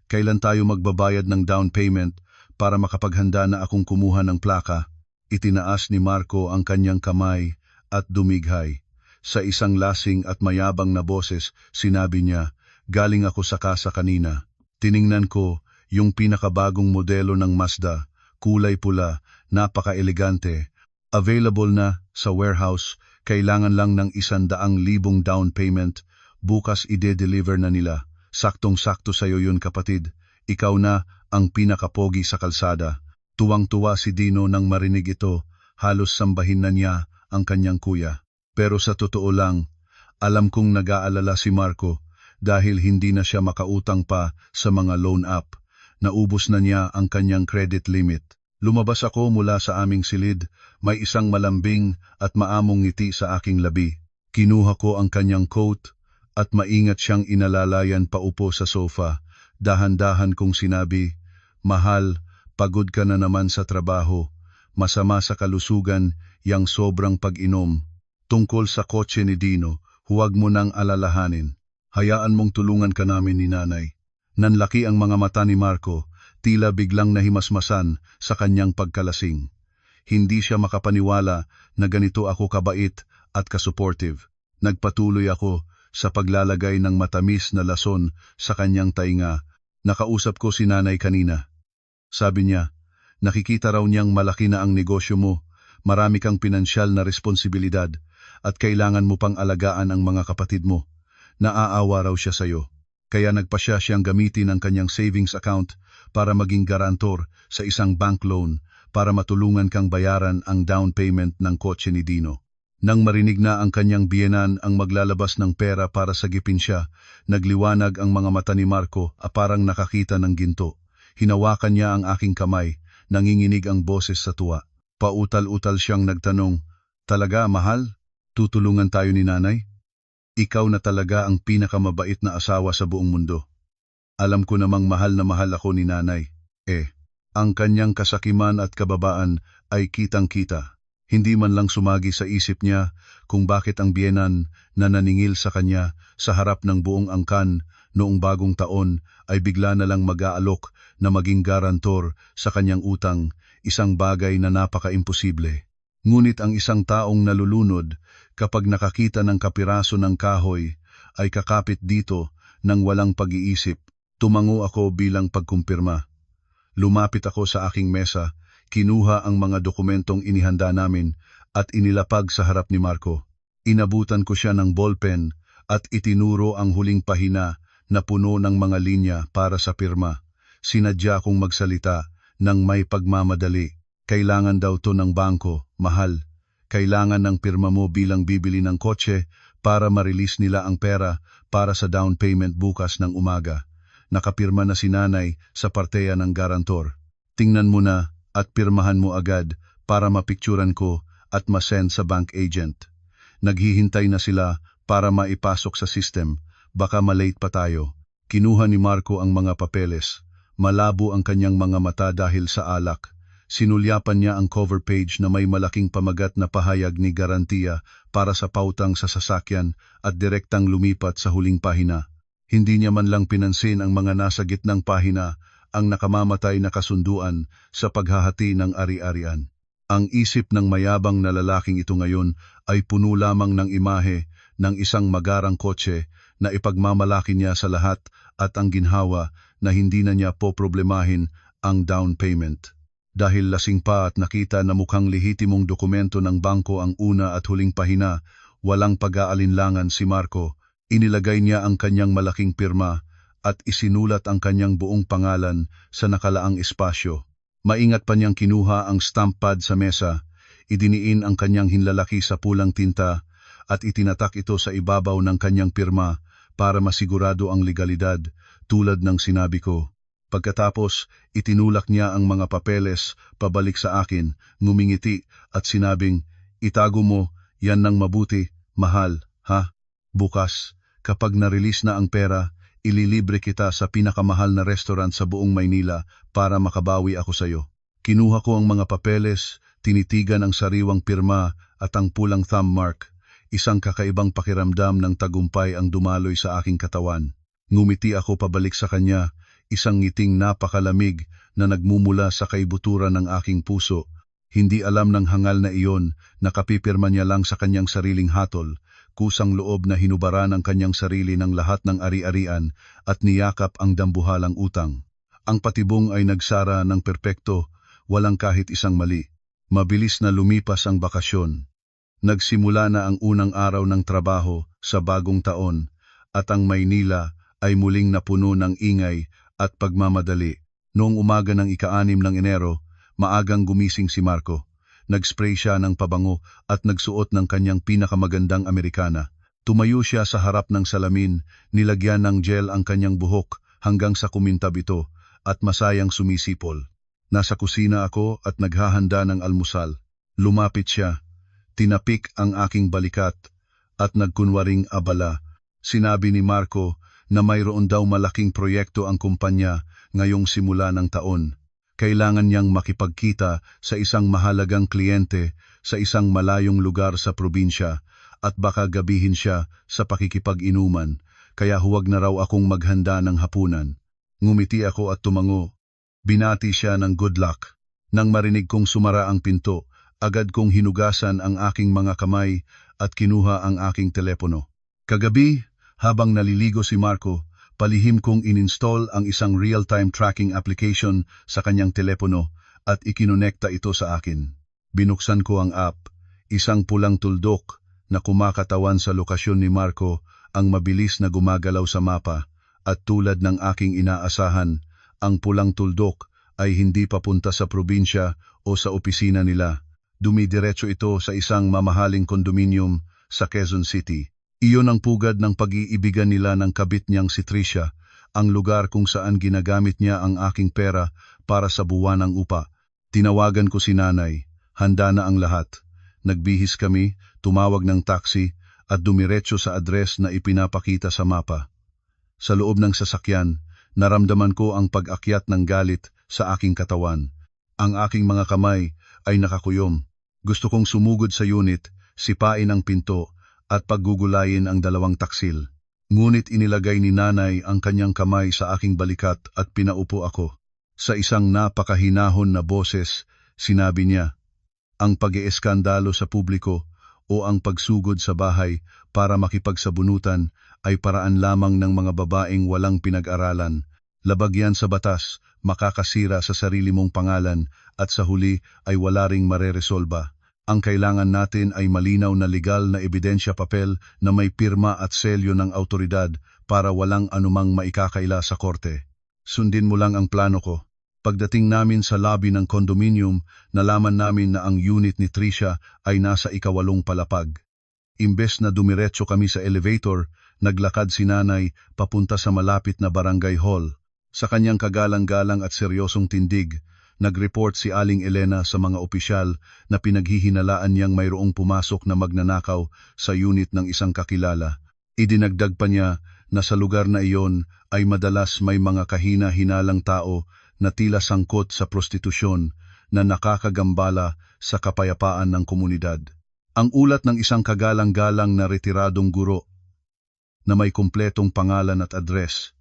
Kailan tayo magbabayad ng down payment para makapaghanda na akong kumuha ng plaka?" Itinaas ni Marco ang kanyang kamay at dumighay. Sa isang lasing at mayabang na boses, sinabi niya, "Galing ako sa kasa kanina. Tiningnan ko yung pinakabagong modelo ng Mazda, kulay pula, napaka-elegante. Available na sa warehouse, kailangan lang ng 100,000 down payment. Bukas ide-deliver na nila. Saktong-sakto sa'yo yun, kapatid. Ikaw na ang pinakapogi sa kalsada." Tuwang-tuwa si Dino nang marinig ito, halos sambahin na niya ang kanyang kuya. Pero sa totoo lang, alam kong nag-aalala si Marco dahil hindi na siya makautang pa sa mga loan app. Naubos na niya ang kanyang credit limit. Lumabas ako mula sa aming silid, may isang malambing at maamong ngiti sa aking labi. Kinuha ko ang kanyang coat at maingat siyang inalalayan paupo sa sofa. Dahan-dahan kong sinabi, "Mahal, pagod ka na naman sa trabaho. Masama sa kalusugan yang sobrang pag-inom. Tungkol sa kotse ni Dino, huwag mo nang alalahanin. Hayaan mong tulungan ka namin ni nanay." Nanlaki ang mga mata ni Marco, tila biglang nahimasmasan sa kanyang pagkalasing. Hindi siya makapaniwala na ganito ako kabait at kasupportive. Nagpatuloy ako sa paglalagay ng matamis na lason sa kanyang tainga. "Nakausap ko si nanay kanina. Sabi niya, nakikita raw niyang malaki na ang negosyo mo, marami kang pinansyal na responsibilidad, at kailangan mo pang alagaan ang mga kapatid mo. Naaawa raw siya sa'yo. Kaya nagpasya siyang gamitin ang kanyang savings account para maging garantor sa isang bank loan para matulungan kang bayaran ang down payment ng kotse ni Dino." Nang marinig na ang kanyang biyenan ang maglalabas ng pera para sagipin siya, nagliwanag ang mga mata ni Marco parang nakakita ng ginto. Hinawakan niya ang aking kamay, nanginginig ang boses sa tuwa. Pautal-utal siyang nagtanong, "Talaga, mahal? Tutulungan tayo ni nanay? Ikaw na talaga ang pinakamabait na asawa sa buong mundo. Alam ko namang mahal na mahal ako ni nanay." Ang kanyang kasakiman at kababaan ay kitang-kita. Hindi man lang sumagi sa isip niya kung bakit ang biyenan na naningil sa kanya sa harap ng buong angkan noong bagong taon ay bigla na lang mag-aalok na maging garantor sa kanyang utang, isang bagay na napaka-imposible. Ngunit ang isang taong nalulunod kapag nakakita ng kapiraso ng kahoy ay kakapit dito nang walang pag-iisip. Tumango ako bilang pagkumpirma. Lumapit ako sa aking mesa, kinuha ang mga dokumentong inihanda namin at inilapag sa harap ni Marco. Inabutan ko siya ng ballpen at itinuro ang huling pahina na puno ng mga linya para sa pirma. Sinadya kong magsalita ng may pagmamadali. "Kailangan daw to ng bangko, mahal. Kailangan ng pirma mo bilang bibili ng kotse para ma-release nila ang pera para sa down payment bukas ng umaga. Nakapirma na si nanay sa parteya ng garantor. Tingnan mo na at pirmahan mo agad para mapicturan ko at masend sa bank agent. Naghihintay na sila para maipasok sa system. Baka malate pa tayo." Kinuha ni Marco ang mga papeles. Malabo ang kanyang mga mata dahil sa alak. Sinulyapan niya ang cover page na may malaking pamagat na pahayag ni garantiya para sa pautang sa sasakyan at direktang lumipat sa huling pahina. Hindi niya man lang pinansin ang mga nasa gitnang pahina, ang nakamamatay na kasunduan sa paghahati ng ari-arian. Ang isip ng mayabang na lalaking ito ngayon ay puno lamang ng imahe ng isang magarang kotse na ipagmamalaki niya sa lahat at ang ginhawa na hindi na niya poproblemahin ang down payment. Dahil lasing pa at nakita na mukhang lehitimong dokumento ng bangko ang una at huling pahina, walang pag-aalinlangan si Marco. Inilagay niya ang kanyang malaking pirma at isinulat ang kanyang buong pangalan sa nakalaang espasyo. Maingat pa niyang kinuha ang stamp pad sa mesa, idiniin ang kanyang hinlalaki sa pulang tinta at itinatak ito sa ibabaw ng kanyang pirma para masigurado ang legalidad tulad ng sinabi ko. Pagkatapos, itinulak niya ang mga papeles pabalik sa akin, ngumingiti at sinabing, "Itago mo, yan ng mabuti, mahal, ha? Bukas, kapag na-release na ang pera, ililibre kita sa pinakamahal na restaurant sa buong Maynila para makabawi ako sayo." Kinuha ko ang mga papeles, tinitigan ang sariwang pirma at ang pulang thumb mark. Isang kakaibang pakiramdam ng tagumpay ang dumaloy sa aking katawan. Ngumiti ako pabalik sa kanya, isang ngiting napakalamig na nagmumula sa kaibuturan ng aking puso. Hindi alam ng hangal na iyon, nakapipirma niya lang sa kanyang sariling hatol, kusang loob na hinubara ng kanyang sarili ng lahat ng ari-arian at niyakap ang dambuhalang utang. Ang patibong ay nagsara ng perpekto, walang kahit isang mali. Mabilis na lumipas ang bakasyon. Nagsimula na ang unang araw ng trabaho sa bagong taon at ang Maynila ay muling napuno ng ingay at pagmamadali. Noong umaga ng ika-6 ng Enero, maagang gumising si Marco. Nag-spray siya ng pabango at nagsuot ng kanyang pinakamagandang Amerikana. Tumayo siya sa harap ng salamin, nilagyan ng gel ang kanyang buhok hanggang sa kumintab ito at masayang sumisipol. Nasa kusina ako at naghahanda ng almusal. Lumapit siya, tinapik ang aking balikat at nagkunwaring abala. Sinabi ni Marco na mayroon daw malaking proyekto ang kumpanya ngayong simula ng taon. Kailangan niyang makipagkita sa isang mahalagang kliyente sa isang malayong lugar sa probinsya at baka gabihin siya sa pakikipag-inuman, kaya huwag na raw akong maghanda ng hapunan. Ngumiti ako at tumango. Binati siya ng good luck. Nang marinig kong sumara ang pinto, agad kong hinugasan ang aking mga kamay at kinuha ang aking telepono. Kagabi, habang naliligo si Marco, palihim kong ininstall ang isang real-time tracking application sa kanyang telepono at ikinonekta ito sa akin. Binuksan ko ang app, isang pulang tuldok na kumakatawan sa lokasyon ni Marco ang mabilis na gumagalaw sa mapa at tulad ng aking inaasahan, ang pulang tuldok ay hindi papunta sa probinsya o sa opisina nila. Dumidiretso ito sa isang mamahaling kondominium sa Quezon City. Iyon ang pugad ng pag-iibigan nila ng kabit niyang si Tricia, ang lugar kung saan ginagamit niya ang aking pera para sa buwanang upa. Tinawagan ko si nanay, handa na ang lahat. Nagbihis kami, tumawag ng taxi at dumiretso sa address na ipinapakita sa mapa. Sa loob ng sasakyan, naramdaman ko ang pag-akyat ng galit sa aking katawan. Ang aking mga kamay ay nakakuyom. Gusto kong sumugod sa unit, sipain ang pinto, at paggugulayin ang dalawang taksil. Ngunit inilagay ni nanay ang kanyang kamay sa aking balikat at pinaupo ako. Sa isang napakahinahon na boses, sinabi niya, "Ang pag-ieskandalo sa publiko o ang pagsugod sa bahay para makipagsabunutan ay paraan lamang ng mga babaeng walang pinag-aralan. Labag yan sa batas, makakasira sa sarili mong pangalan at sa huli ay wala ring mareresolba. Ang kailangan natin ay malinaw na legal na ebidensya papel na may pirma at selyo ng autoridad para walang anumang maikakaila sa korte. Sundin mo lang ang plano ko." Pagdating namin sa lobby ng condominium, nalaman namin na ang unit ni Tricia ay nasa ika-8 palapag. Imbes na dumiretso kami sa elevator, naglakad si nanay papunta sa malapit na barangay hall. Sa kanyang kagalang-galang at seryosong tindig, nag-report si Aling Elena sa mga opisyal na pinaghihinalaan niyang mayroong pumasok na magnanakaw sa unit ng isang kakilala. Idinagdag pa niya na sa lugar na iyon ay madalas may mga kahina-hinalang tao na tila sangkot sa prostitusyon na nakakagambala sa kapayapaan ng komunidad. Ang ulat ng isang kagalang-galang na retiradong guro na may kumpletong pangalan at address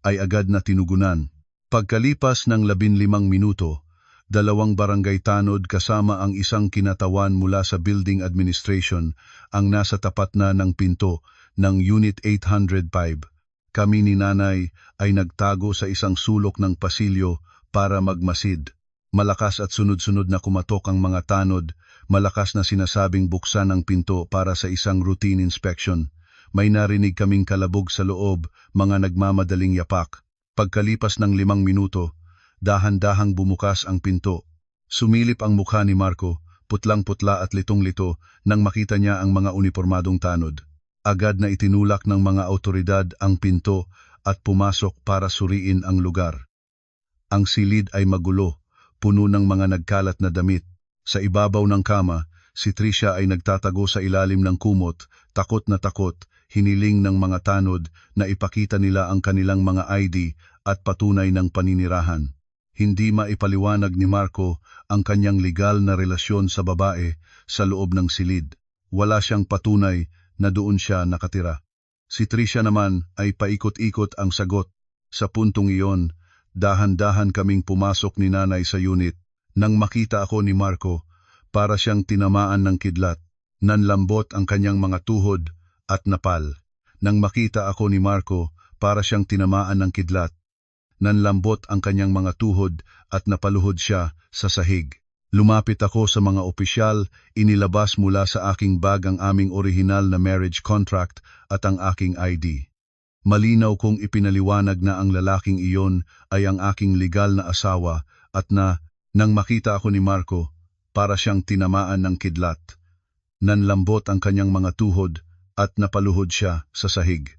ay agad na tinugunan. Pagkalipas ng 15 minuto, 2 barangay tanod kasama ang isang kinatawan mula sa building administration ang nasa tapat na ng pinto ng Unit 805. Kami ni nanay ay nagtago sa isang sulok ng pasilyo para magmasid. Malakas at sunod-sunod na kumatok ang mga tanod, malakas na sinasabing buksan ang pinto para sa isang routine inspection. May narinig kaming kalabog sa loob, mga nagmamadaling yapak. Pagkalipas ng 5 minuto, dahan-dahang bumukas ang pinto. Sumilip ang mukha ni Marco, putlang-putla at litong-lito nang makita niya ang mga unipormadong tanod. Agad na itinulak ng mga awtoridad ang pinto at pumasok para suriin ang lugar. Ang silid ay magulo, puno ng mga nagkalat na damit. Sa ibabaw ng kama, si Tricia ay nagtatago sa ilalim ng kumot, takot na takot, hiniling ng mga tanod na ipakita nila ang kanilang mga ID at patunay ng paninirahan. Hindi maipaliwanag ni Marco ang kanyang legal na relasyon sa babae sa loob ng silid. Wala siyang patunay na doon siya nakatira. Si Tricia naman ay paikot-ikot ang sagot. Sa puntong iyon, dahan-dahan kaming pumasok ni nanay sa unit. Nang makita ako ni Marco, para siyang tinamaan ng kidlat. Nanlambot ang kanyang mga tuhod at napal. Nang makita ako ni Marco, para siyang tinamaan ng kidlat. Nanlambot ang kanyang mga tuhod at napaluhod siya sa sahig. Lumapit ako sa mga opisyal, inilabas mula sa aking bag ang aming orihinal na marriage contract at ang aking ID. Malinaw kong ipinaliwanag na ang lalaking iyon ay ang aking legal na asawa at nang makita ako ni Marco, para siyang tinamaan ng kidlat. Nanlambot ang kanyang mga tuhod at napaluhod siya sa sahig.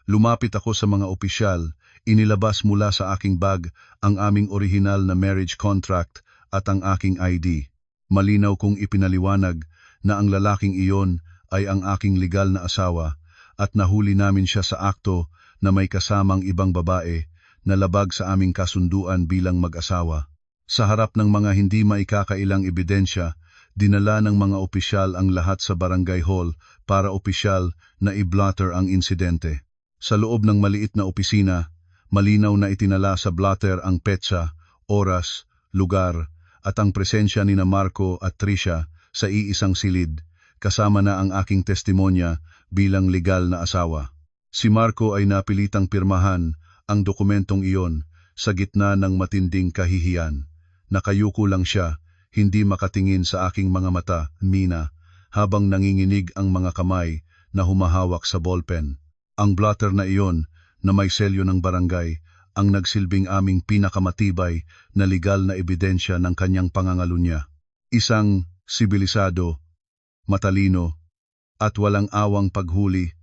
Lumapit ako sa mga opisyal, inilabas mula sa aking bag ang aming orihinal na marriage contract at ang aking ID. Malinaw kong ipinaliwanag na ang lalaking iyon ay ang aking legal na asawa at nahuli namin siya sa akto na may kasamang ibang babae na labag sa aming kasunduan bilang mag-asawa. Sa harap ng mga hindi maikakailang ebidensya, dinala ng mga opisyal ang lahat sa barangay hall para opisyal na i-blotter ang insidente. Sa loob ng maliit na opisina, malinaw na itinala sa blotter ang petsa, oras, lugar, at ang presensya ni Marco at Tricia sa iisang silid, kasama na ang aking testimonya bilang legal na asawa. Si Marco ay napilitang pirmahan ang dokumentong iyon sa gitna ng matinding kahihiyan. Nakayuko lang siya, hindi makatingin sa aking mga mata, Mina, habang nanginginig ang mga kamay na humahawak sa ballpen. Ang blotter na iyon, na may selyo ng barangay, ang nagsilbing aming pinakamatibay na legal na ebidensya ng kanyang pangangalunya. Isang sibilisado, matalino, at walang awang paghuli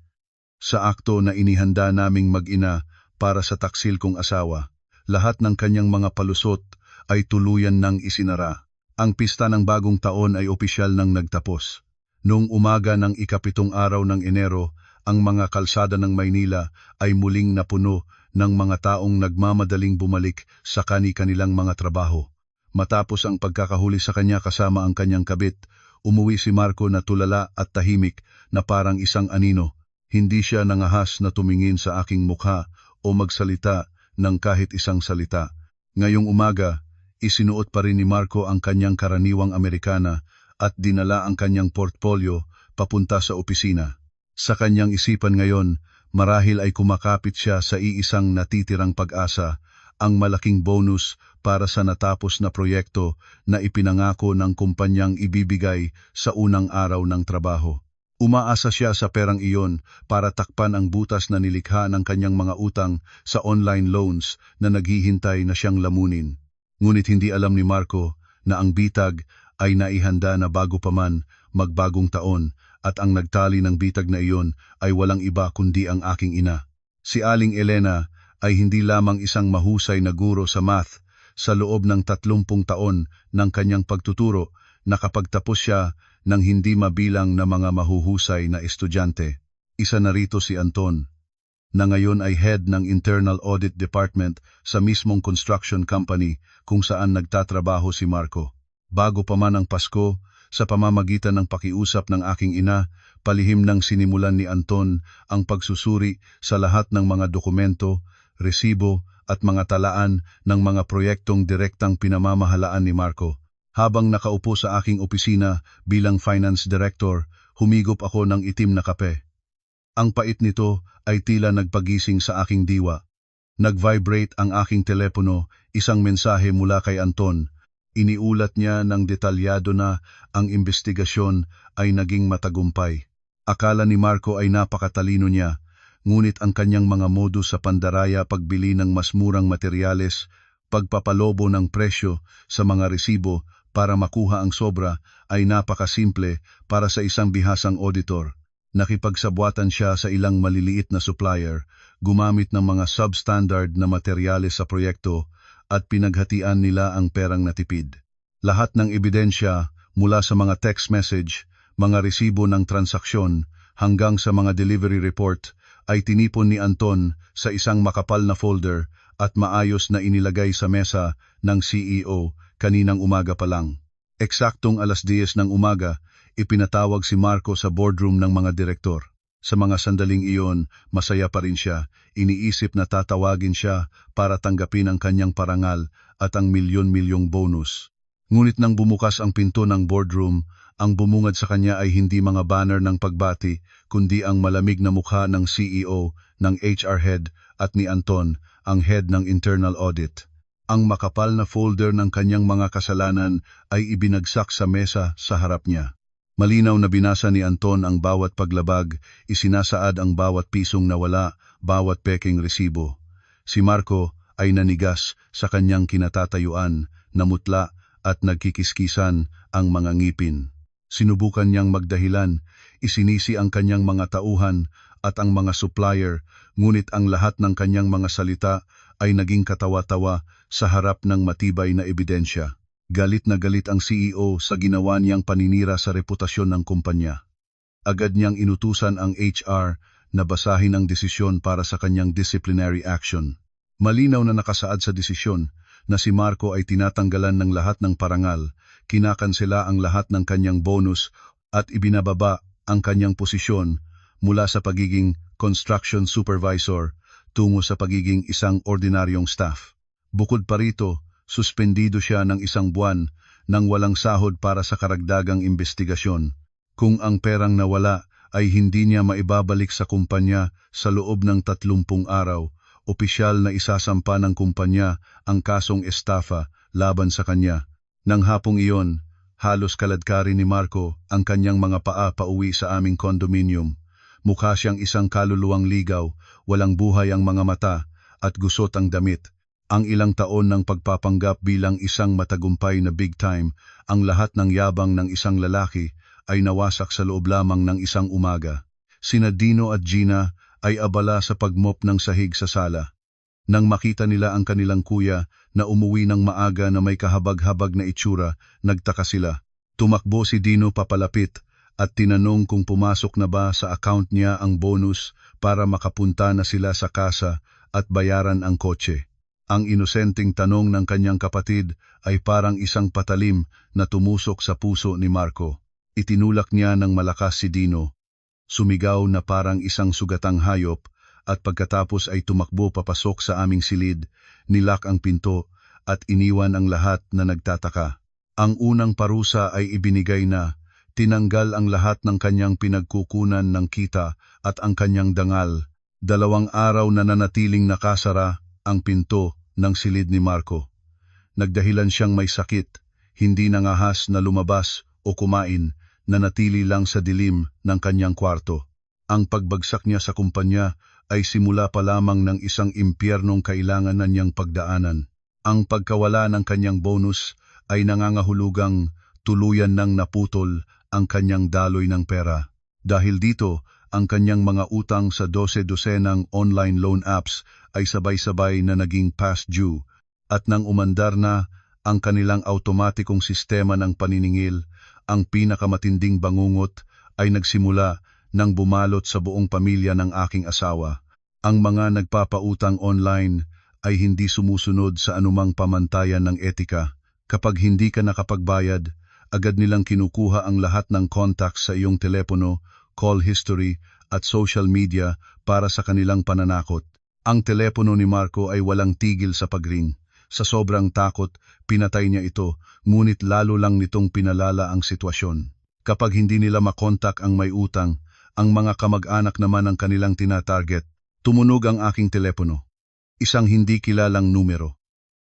sa akto na inihanda naming mag-ina para sa taksil kong asawa. Lahat ng kanyang mga palusot ay tuluyan ng isinara. Ang pista ng bagong taon ay opisyal nang nagtapos. Noong umaga ng ika-7 araw ng Enero, ang mga kalsada ng Maynila ay muling napuno ng mga taong nagmamadaling bumalik sa kani-kanilang mga trabaho. Matapos ang pagkakahuli sa kanya kasama ang kanyang kabit, umuwi si Marco na tulala at tahimik na parang isang anino. Hindi siya nangahas na tumingin sa aking mukha o magsalita ng kahit isang salita. Ngayong umaga, isinuot pa rin ni Marco ang kanyang karaniwang Amerikana at dinala ang kanyang portfolio papunta sa opisina. Sa kanyang isipan ngayon, marahil ay kumakapit siya sa iisang natitirang pag-asa, ang malaking bonus para sa natapos na proyekto na ipinangako ng kumpanyang ibibigay sa unang araw ng trabaho. Umaasa siya sa perang iyon para takpan ang butas na nilikha ng kanyang mga utang sa online loans na naghihintay na siyang lamunin. Ngunit hindi alam ni Marco na ang bitag ay naihanda na bago pa man magbagong taon at ang nagtali ng bitag na iyon ay walang iba kundi ang aking ina. Si Aling Elena ay hindi lamang isang mahusay na guro sa math. Sa loob ng 30 taon ng kanyang pagtuturo, nakapagtapos siya ng hindi mabilang na mga mahuhusay na estudyante. Isa na rito si Anton, na ngayon ay head ng Internal Audit Department sa mismong construction company kung saan nagtatrabaho si Marco. Bago pa man ang Pasko, sa pamamagitan ng pakiusap ng aking ina, palihim nang sinimulan ni Anton ang pagsusuri sa lahat ng mga dokumento, resibo at mga talaan ng mga proyektong direktang pinamamahalaan ni Marco. Habang nakaupo sa aking opisina bilang finance director, humigop ako ng itim na kape. Ang pait nito ay tila nagpagising sa aking diwa. Nag-vibrate ang aking telepono, isang mensahe mula kay Anton. Iniulat niya ng detalyado na ang investigasyon ay naging matagumpay. Akala ni Marco ay napakatalino niya, ngunit ang kanyang mga modus sa pandaraya, pagbili ng mas murang materyales, pagpapalobo ng presyo sa mga resibo, para makuha ang sobra ay napakasimple para sa isang bihasang auditor. Nakipagsabwatan siya sa ilang maliliit na supplier, gumamit ng mga substandard na materyales sa proyekto at pinaghatian nila ang perang natipid. Lahat ng ebidensya mula sa mga text message, mga resibo ng transaksyon hanggang sa mga delivery report ay tinipon ni Anton sa isang makapal na folder at maayos na inilagay sa mesa ng CEO kaninang umaga pa lang. Eksaktong 10:00 ng umaga, ipinatawag si Marco sa boardroom ng mga direktor. Sa mga sandaling iyon, masaya pa rin siya. Iniisip na tatawagin siya para tanggapin ang kanyang parangal at ang milyon-milyong bonus. Ngunit nang bumukas ang pinto ng boardroom, ang bumungad sa kanya ay hindi mga banner ng pagbati, kundi ang malamig na mukha ng CEO, ng HR head at ni Anton, ang head ng internal audit. Ang makapal na folder ng kanyang mga kasalanan ay ibinagsak sa mesa sa harap niya. Malinaw na binasa ni Anton ang bawat paglabag, isinasaad ang bawat pisong nawala, bawat peking resibo. Si Marco ay nanigas sa kanyang kinatatayuan, namutla at nagkikiskisan ang mga ngipin. Sinubukan niyang magdahilan, isinisi ang kanyang mga tauhan at ang mga supplier, ngunit ang lahat ng kanyang mga salita ay naging katawa-tawa sa harap ng matibay na ebidensya. Galit na galit ang CEO sa ginawa niyang paninira sa reputasyon ng kumpanya. Agad niyang inutusan ang HR na basahin ang desisyon para sa kanyang disciplinary action. Malinaw na nakasaad sa desisyon na si Marco ay tinatanggalan ng lahat ng parangal, kinakansela ang lahat ng kanyang bonus at ibinababa ang kanyang posisyon mula sa pagiging construction supervisor tungo sa pagiging isang ordinaryong staff. Bukod pa rito, suspendido siya ng 1 buwan nang walang sahod para sa karagdagang investigasyon. Kung ang perang nawala ay hindi niya maibabalik sa kumpanya sa loob ng 30 araw, opisyal na isasampa ng kumpanya ang kasong estafa laban sa kanya. Nang hapong iyon, halos kaladkari ni Marco ang kanyang mga paa pauwi sa aming condominium. Mukha siyang isang kaluluwang ligaw, walang buhay ang mga mata at gusot ang damit. Ang ilang taon ng pagpapanggap bilang isang matagumpay na big time, ang lahat ng yabang ng isang lalaki ay nawasak sa loob lamang ng isang umaga. Sina Dino at Gina ay abala sa pagmop ng sahig sa sala. Nang makita nila ang kanilang kuya na umuwi ng maaga na may kahabag-habag na itsura, nagtaka sila. Tumakbo si Dino papalapit at tinanong kung pumasok na ba sa account niya ang bonus para makapunta na sila sa kasa at bayaran ang kotse. Ang inosenteng tanong ng kanyang kapatid ay parang isang patalim na tumusok sa puso ni Marco. Itinulak niya ng malakas si Dino. Sumigaw na parang isang sugatang hayop at pagkatapos ay tumakbo papasok sa aming silid, nilak ang pinto at iniwan ang lahat na nagtataka. Ang unang parusa ay ibinigay na, tinanggal ang lahat ng kanyang pinagkukunan ng kita at ang kanyang dangal. 2 araw na nanatiling nakasara ang pinto ng silid ni Marco. Nagdahilan siyang may sakit, hindi nangahas na lumabas o kumain, nanatili lang sa dilim ng kanyang kwarto. Ang pagbagsak niya sa kumpanya ay simula pa lamang ng isang impyernong kailangan na niyang pagdaanan. Ang pagkawala ng kanyang bonus ay nangangahulugang tuluyan ng naputol ang kanyang daloy ng pera. Dahil dito, ang kanyang mga utang sa 12-dosenang online loan apps ay sabay-sabay na naging past due at nang umandar na ang kanilang automatikong sistema ng paniningil, ang pinakamatinding bangungot ay nagsimula nang bumalot sa buong pamilya ng aking asawa. Ang mga nagpapautang online ay hindi sumusunod sa anumang pamantayan ng etika. Kapag hindi ka nakapagbayad, agad nilang kinukuha ang lahat ng contacts sa iyong telepono, call history at social media para sa kanilang pananakot. Ang telepono ni Marco ay walang tigil sa pagring. Sa sobrang takot, pinatay niya ito, ngunit lalo lang nitong pinalala ang sitwasyon. Kapag hindi nila makontak ang may utang, ang mga kamag-anak naman ang kanilang tinatarget. Tumunog ang aking telepono. Isang hindi kilalang numero.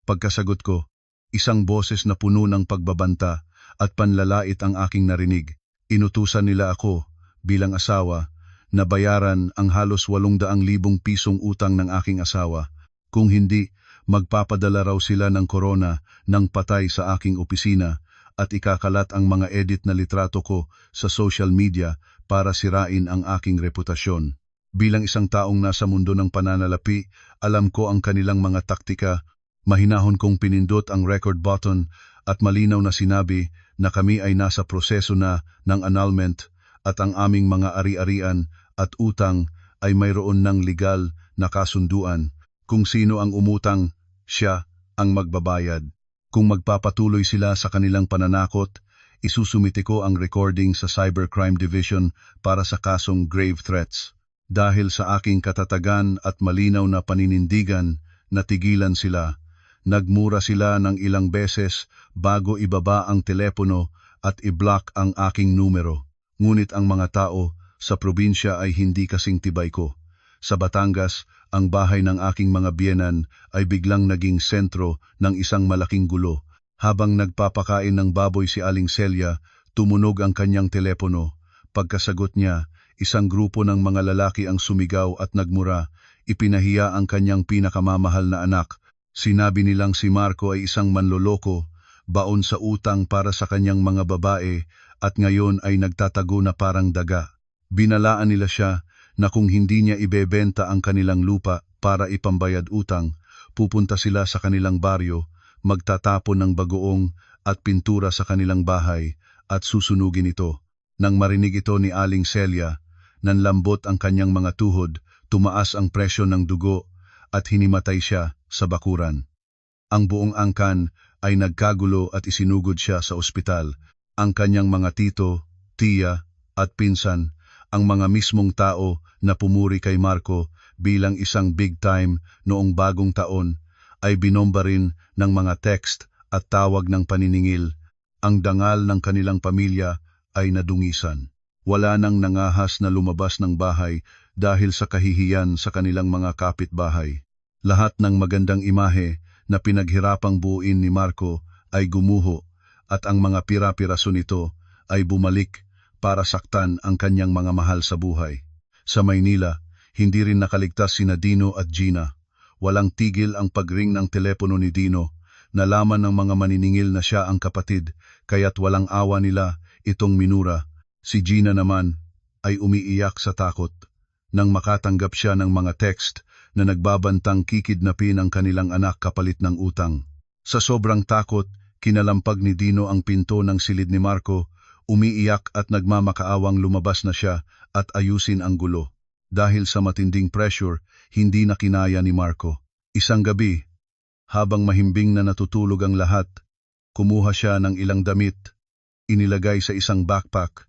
Pagkasagot ko, isang boses na puno ng pagbabanta at panlalait ang aking narinig. Inutusan nila ako, bilang asawa, na bayaran ang halos 800,000 pisong utang ng aking asawa. Kung hindi, magpapadala raw sila ng korona ng patay sa aking opisina at ikakalat ang mga edit na litrato ko sa social media para sirain ang aking reputasyon. Bilang isang taong nasa mundo ng pananalapi, alam ko ang kanilang mga taktika. Mahinahon kong pinindot ang record button at malinaw na sinabi na kami ay nasa proseso na ng annulment at ang aming mga ari-arian at utang ay mayroon ng legal na kasunduan. Kung sino ang umutang, siya ang magbabayad. Kung magpapatuloy sila sa kanilang pananakot, isusumite ko ang recording sa Cybercrime Division para sa kasong grave threats. Dahil sa aking katatagan at malinaw na paninindigan, natigilan sila. Nagmura sila ng ilang beses bago ibaba ang telepono at i-block ang aking numero. Ngunit ang mga tao sa probinsya ay hindi kasing tibay ko. Sa Batangas, ang bahay ng aking mga biyenan ay biglang naging sentro ng isang malaking gulo. Habang nagpapakain ng baboy si Aling Celia, tumunog ang kanyang telepono. Pagkasagot niya, isang grupo ng mga lalaki ang sumigaw at nagmura. Ipinahiya ang kanyang pinakamamahal na anak. Sinabi nilang si Marco ay isang manloloko, baon sa utang para sa kanyang mga babae at ngayon ay nagtatago na parang daga. Binalaan nila siya na kung hindi niya ibebenta ang kanilang lupa para ipambayad utang, pupunta sila sa kanilang baryo, magtatapon ng bagoong at pintura sa kanilang bahay at susunugin ito. Nang marinig ito ni Aling Celia, nanlambot ang kanyang mga tuhod, tumaas ang presyo ng dugo at hinimatay siya sa bakuran. Ang buong angkan ay nagkagulo at isinugod siya sa ospital. Ang kanyang mga tito, tiya at pinsan, ang mga mismong tao na pumuri kay Marco bilang isang big time noong bagong taon, ay binomba rin ng mga text at tawag ng paniningil. Ang dangal ng kanilang pamilya ay nadungisan. Wala nang nangahas na lumabas ng bahay dahil sa kahihiyan sa kanilang mga kapitbahay. Lahat ng magandang imahe na pinaghirapang buuin ni Marco ay gumuho at ang mga pira-piraso nito ay bumalik para saktan ang kanyang mga mahal sa buhay. Sa Maynila, hindi rin nakaligtas sina Dino at Gina. Walang tigil ang pagring ng telepono ni Dino. Nalaman ng mga maniningil na siya ang kapatid, kaya't walang awa nila itong minura. Si Gina naman ay umiiyak sa takot nang makatanggap siya ng mga text na nagbabantang kikidnapin ang kanilang anak kapalit ng utang. Sa sobrang takot, kinalampag ni Dino ang pinto ng silid ni Marco, umiiyak at nagmamakaawang lumabas na siya at ayusin ang gulo. Dahil sa matinding pressure, hindi na kinaya ni Marco. Isang gabi, habang mahimbing na natutulog ang lahat, kumuha siya ng ilang damit, inilagay sa isang backpack,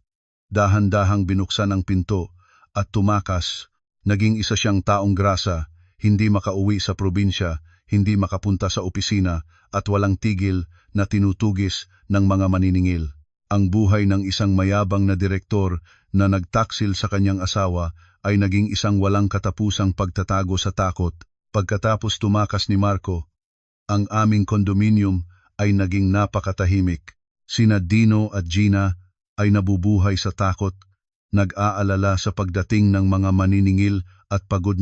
dahan-dahang binuksan ang pinto at tumakas. Naging isa siyang taong grasa, hindi makauwi sa probinsya, hindi makapunta sa opisina at walang tigil na tinutugis ng mga maniningil. Ang buhay ng isang mayabang na direktor na nagtaksil sa kanyang asawa ay naging isang walang katapusang pagtatago sa takot. Pagkatapos tumakas ni Marco, ang aming kondominium ay naging napakatahimik. Sina Dino at Gina ay nabubuhay sa takot, nag-aalala sa pagdating ng mga maniningil at pagod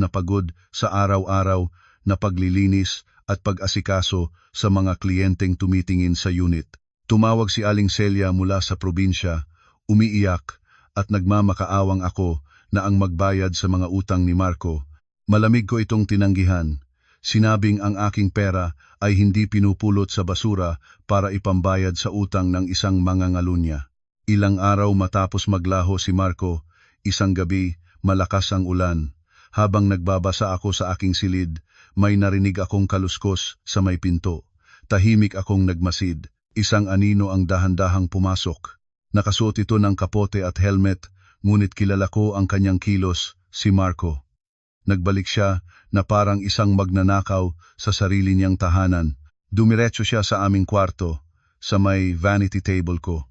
sa araw-araw na paglilinis at pag-asikaso sa mga kliyenteng tumitingin sa unit. Tumawag si Aling Celia mula sa probinsya, umiiyak at nagmamakaawang ako na ang magbayad sa mga utang ni Marco. Malamig ko itong tinanggihan. Sinabing ang aking pera ay hindi pinupulot sa basura para ipambayad sa utang ng isang mangangalunya. Ilang araw matapos maglaho si Marco, isang gabi, malakas ang ulan. Habang nagbabasa ako sa aking silid, may narinig akong kaluskos sa may pinto. Tahimik akong nagmasid. Isang anino ang dahan-dahang pumasok. Nakasuot ito ng kapote at helmet, ngunit kilala ko ang kanyang kilos, si Marco. Nagbalik siya na parang isang magnanakaw sa sarili niyang tahanan. Dumiretso siya sa aming kwarto, sa may vanity table ko.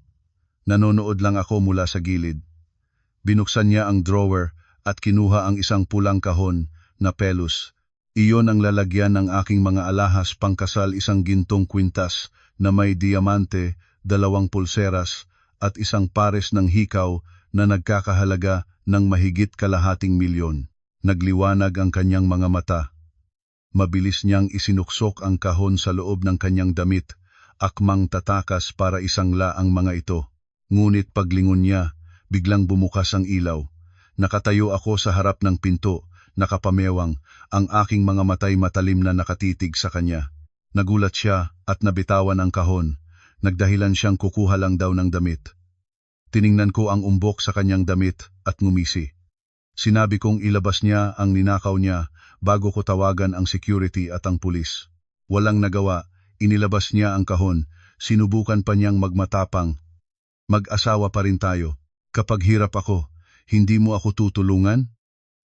Nanonood lang ako mula sa gilid. Binuksan niya ang drawer at kinuha ang isang pulang kahon na pelus. Iyon ang lalagyan ng aking mga alahas pangkasal, isang gintong kwintas na may diamante, 2 pulseras at isang pares ng hikaw na nagkakahalaga ng mahigit kalahating milyon. Nagliwanag ang kanyang mga mata. Mabilis niyang isinuksok ang kahon sa loob ng kanyang damit akmang tatakas para isangla ang mga ito. Ngunit paglingon niya, biglang bumukas ang ilaw. Nakatayo ako sa harap ng pinto, nakapamewang, ang aking mga matay matalim na nakatitig sa kanya. Nagulat siya at nabitawan ang kahon. Nagdahilan siyang kukuha lang daw ng damit. Tiningnan ko ang umbok sa kanyang damit at ngumisi. Sinabi kong ilabas niya ang ninakaw niya bago ko tawagan ang security at ang pulis. Walang nagawa, inilabas niya ang kahon, sinubukan pa niyang magmatapang. Mag-asawa pa rin tayo. Kapag hirap ako, hindi mo ako tutulungan?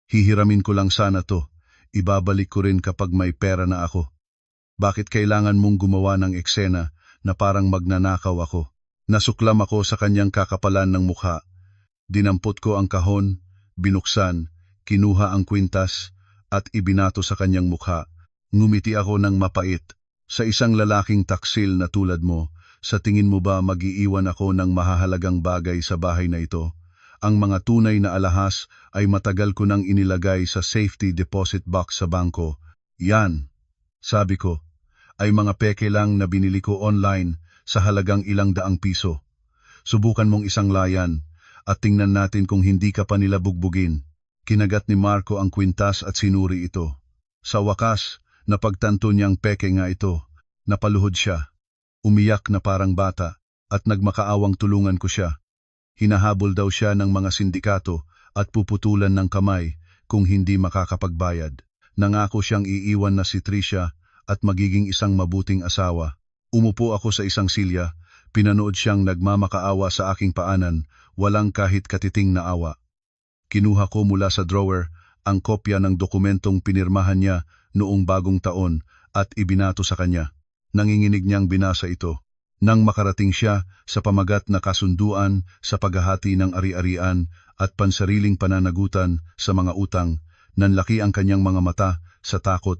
Hihiramin ko lang sana to. Ibabalik ko rin kapag may pera na ako. Bakit kailangan mong gumawa ng eksena na parang magnanakaw ako? Nasuklam ako sa kanyang kakapalan ng mukha. Dinampot ko ang kahon, binuksan, kinuha ang kwintas, at ibinato sa kanyang mukha. Ngumiti ako ng mapait. Sa isang lalaking taksil na tulad mo, sa tingin mo ba mag-iiwan ako ng mahahalagang bagay sa bahay na ito? Ang mga tunay na alahas ay matagal ko nang inilagay sa safety deposit box sa bangko. Yan, sabi ko, ay mga peke lang na binili ko online sa halagang ilang daang piso. Subukan mong isang layan at tingnan natin kung hindi ka pa nila bugbugin. Kinagat ni Marco ang kwintas at sinuri ito. Sa wakas, napagtanto niyang peke nga ito. Napaluhod siya. Umiyak na parang bata at nagmakaawang tulungan ko siya. Hinahabol daw siya ng mga sindikato at puputulan ng kamay kung hindi makakapagbayad. Nangako siyang iiwan na si Tricia at magiging isang mabuting asawa. Umupo ako sa isang silya, pinanood siyang nagmamakaawa sa aking paanan, walang kahit katiting na awa. Kinuha ko mula sa drawer ang kopya ng dokumentong pinirmahan niya noong bagong taon at ibinato sa kanya. Nanginginig niyang binasa ito. Nang makarating siya sa pamagat na kasunduan sa paghahati ng ari-arian at pansariling pananagutan sa mga utang, nanlaki ang kanyang mga mata sa takot.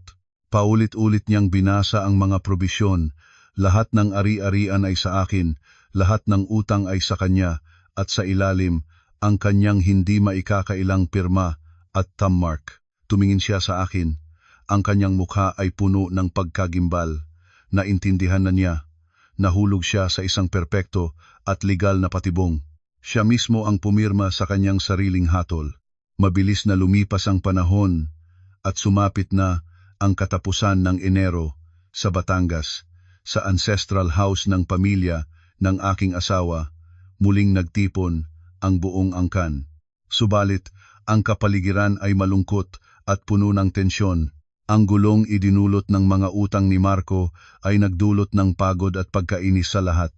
Paulit-ulit niyang binasa ang mga probisyon. Lahat ng ari-arian ay sa akin, lahat ng utang ay sa kanya, at sa ilalim, ang kanyang hindi maikakailang pirma at thumb mark. Tumingin siya sa akin. Ang kanyang mukha ay puno ng pagkagimbal. Naintindihan na niya. Nahulog siya sa isang perpekto at legal na patibong. Siya mismo ang pumirma sa kanyang sariling hatol. Mabilis na lumipas ang panahon at sumapit na ang katapusan ng Enero sa Batangas, sa ancestral house ng pamilya ng aking asawa, muling nagtipon ang buong angkan. Subalit, ang kapaligiran ay malungkot at puno ng tensyon. Ang gulong idinulot ng mga utang ni Marco ay nagdulot ng pagod at pagkainis sa lahat.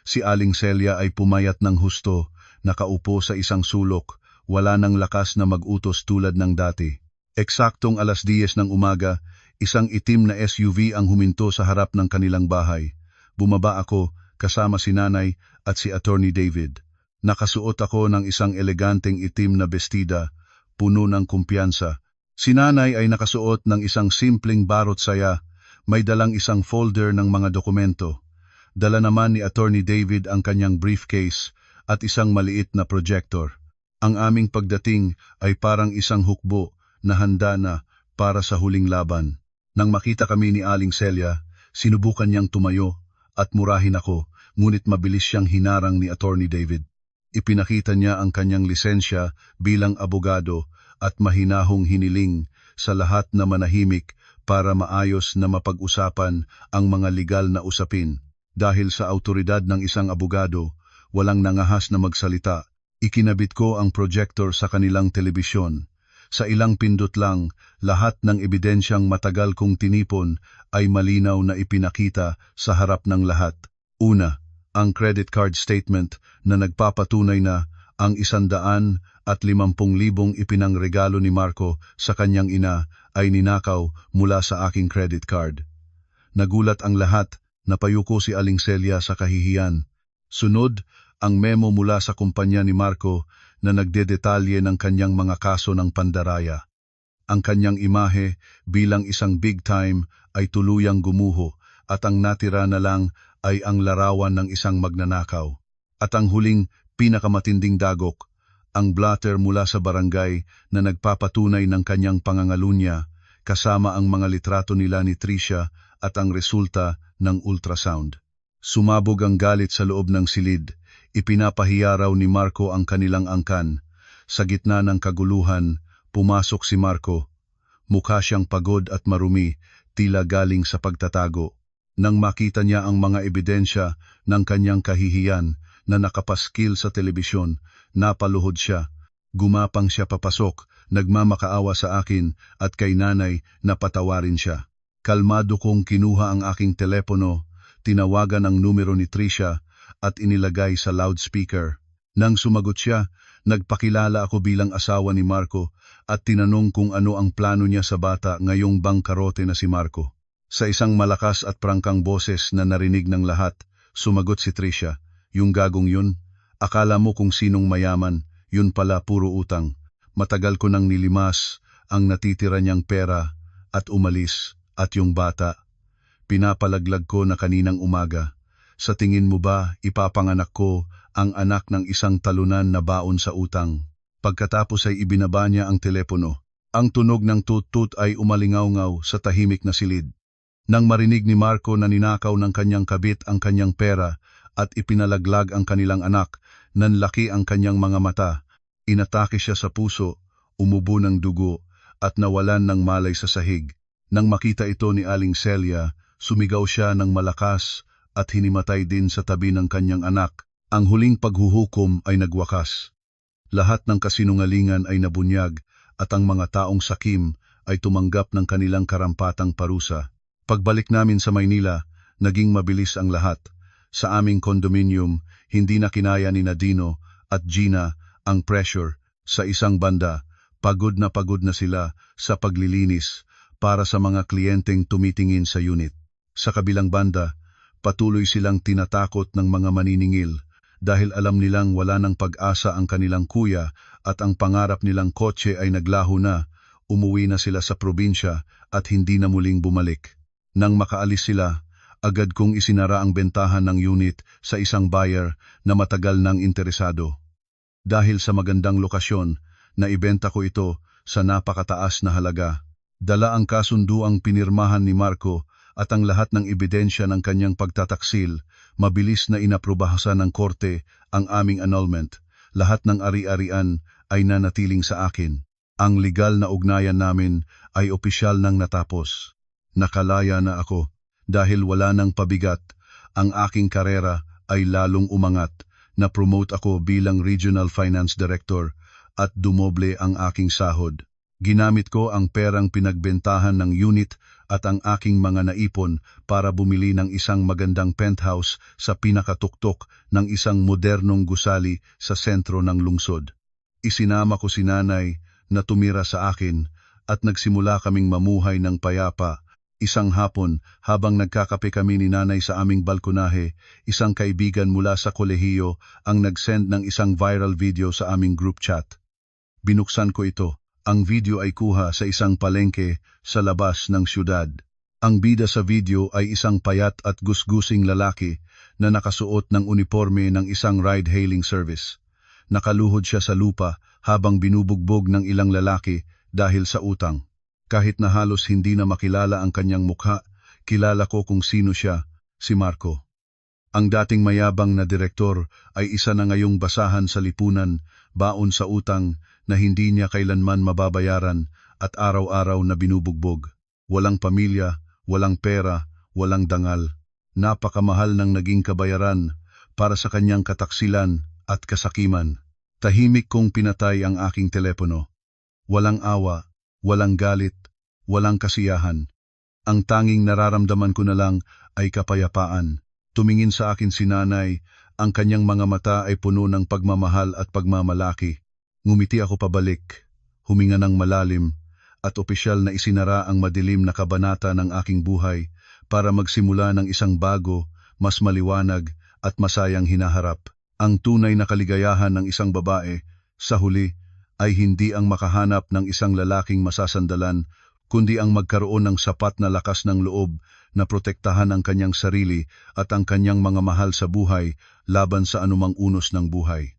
Si Aling Celia ay pumayat ng husto, nakaupo sa isang sulok, wala nang lakas na mag-utos tulad ng dati. Eksaktong 10:00 ng umaga, isang itim na SUV ang huminto sa harap ng kanilang bahay. Bumaba ako kasama si Nanay at si Attorney David. Nakasuot ako ng isang eleganteng itim na bestida, puno ng kumpiyansa. Si Nanay ay nakasuot ng isang simpleng barot saya, may dalang isang folder ng mga dokumento. Dala naman ni Attorney David ang kanyang briefcase at isang maliit na projector. Ang aming pagdating ay parang isang hukbo na handa na para sa huling laban. Nang makita kami ni Aling Celia, sinubukan niyang tumayo at murahin ako, ngunit mabilis siyang hinarang ni Attorney David. Ipinakita niya ang kanyang lisensya bilang abogado at mahinahong hiniling sa lahat na manahimik para maayos na mapag-usapan ang mga legal na usapin. Dahil sa autoridad ng isang abogado, walang nangahas na magsalita. Ikinabit ko ang projector sa kanilang telebisyon. Sa ilang pindot lang, lahat ng ebidensyang matagal kong tinipon ay malinaw na ipinakita sa harap ng lahat. Una, ang credit card statement na nagpapatunay na ang 150,000 ipinangregalo ni Marco sa kanyang ina ay ninakaw mula sa aking credit card. Nagulat ang lahat, napayuko si Aling Celia sa kahihiyan. Sunod, ang memo mula sa kumpanya ni Marco na nagdedetalye ng kanyang mga kaso ng pandaraya. Ang kanyang imahe bilang isang big time ay tuluyang gumuho at ang natira na lang ay ang larawan ng isang magnanakaw. At ang huling pinakamatinding dagok, ang blatter mula sa barangay na nagpapatunay ng kanyang pangangalunya kasama ang mga litrato nila ni Tricia at ang resulta ng ultrasound. Sumabog ang galit sa loob ng silid. Ipinapahiya raw ni Marco ang kanilang angkan. Sa gitna ng kaguluhan, pumasok si Marco. Mukha siyang pagod at marumi, tila galing sa pagtatago. Nang makita niya ang mga ebidensya ng kanyang kahihiyan na nakapaskil sa telebisyon, napaluhod siya. Gumapang siya papasok, nagmamakaawa sa akin at kay nanay na patawarin siya. Kalmado kong kinuha ang aking telepono, tinawagan ang numero ni Tricia at inilagay sa loudspeaker. Nang sumagot siya, nagpakilala ako bilang asawa ni Marco at tinanong kung ano ang plano niya sa bata ngayong bangkarote na si Marco. Sa isang malakas at prangkang boses na narinig ng lahat, sumagot si Tricia, "Yung gagong yun, akala mo kung sinong mayaman, yun pala puro utang. Matagal ko nang nilimas ang natitira niyang pera at umalis, at yung bata, pinapalaglag ko na kaninang umaga. Sa tingin mo ba ipapanganak ko ang anak ng isang talunan na baon sa utang?" Pagkatapos ay ibinaba niya ang telepono. Ang tunog ng tut-tut ay umalingaw-ngaw sa tahimik na silid. Nang marinig ni Marco na ninakaw ng kanyang kabit ang kanyang pera at ipinalaglag ang kanilang anak, nanlaki ang kanyang mga mata. Inatake siya sa puso, umubo ng dugo at nawalan ng malay sa sahig. Nang makita ito ni Aling Celia, sumigaw siya ng malakas at hinimatay din sa tabi ng kanyang anak. Ang huling paghuhukom ay nagwakas. Lahat ng kasinungalingan ay nabunyag at ang mga taong sakim ay tumanggap ng kanilang karampatang parusa. Pagbalik namin sa Maynila, naging mabilis ang lahat. Sa aming kondominium, hindi na kinaya ni Nadino at Gina ang pressure. Sa isang banda, pagod na sila sa paglilinis para sa mga kliyenteng tumitingin sa unit. Sa kabilang banda, patuloy silang tinatakot ng mga maniningil dahil alam nilang wala ng pag-asa ang kanilang kuya at ang pangarap nilang kotse ay naglaho na. Umuwi na sila sa probinsya at hindi na muling bumalik. Nang makaalis sila, agad kong isinara ang bentahan ng unit sa isang buyer na matagal nang interesado. Dahil sa magandang lokasyon, naibenta ko ito sa napakataas na halaga. Dala ang kasunduang pinirmahan ni Marco at ang lahat ng ebidensya ng kanyang pagtataksil, mabilis na inaprubahasan ng korte ang aming annulment. Lahat ng ari-arian ay nanatiling sa akin. Ang legal na ugnayan namin ay opisyal nang natapos. Nakalaya na ako. Dahil wala nang pabigat, ang aking karera ay lalong umangat. Na-promote ako bilang Regional Finance Director at dumoble ang aking sahod. Ginamit ko ang perang pinagbentahan ng unit at ang aking mga naipon para bumili ng isang magandang penthouse sa pinakatuktok ng isang modernong gusali sa sentro ng lungsod. Isinama ko si nanay na tumira sa akin at nagsimula kaming mamuhay ng payapa. Isang hapon, habang nagkakape kami ni nanay sa aming balkonahe, isang kaibigan mula sa kolehiyo ang nag-send ng isang viral video sa aming group chat. Binuksan ko ito. Ang video ay kuha sa isang palengke sa labas ng syudad. Ang bida sa video ay isang payat at gusgusing lalaki na nakasuot ng uniforme ng isang ride-hailing service. Nakaluhod siya sa lupa habang binubugbog ng ilang lalaki dahil sa utang. Kahit na halos hindi na makilala ang kanyang mukha, kilala ko kung sino siya, si Marco. Ang dating mayabang na direktor ay isa na ngayong basahan sa lipunan, baon sa utang na hindi niya kailanman mababayaran at araw-araw na binubugbog. Walang pamilya, walang pera, walang dangal. Napakamahal ng naging kabayaran para sa kanyang kataksilan at kasakiman. Tahimik kong pinatay ang aking telepono. Walang awa, walang galit, walang kasiyahan. Ang tanging nararamdaman ko na lang ay kapayapaan. Tumingin sa akin si nanay, ang kanyang mga mata ay puno ng pagmamahal at pagmamalaki. Ngumiti ako pabalik, huminga ng malalim, at opisyal na isinara ang madilim na kabanata ng aking buhay para magsimula ng isang bago, mas maliwanag at masayang hinaharap. Ang tunay na kaligayahan ng isang babae, sa huli, ay hindi ang makahanap ng isang lalaking masasandalan, kundi ang magkaroon ng sapat na lakas ng loob na protektahan ang kanyang sarili at ang kanyang mga mahal sa buhay laban sa anumang unos ng buhay.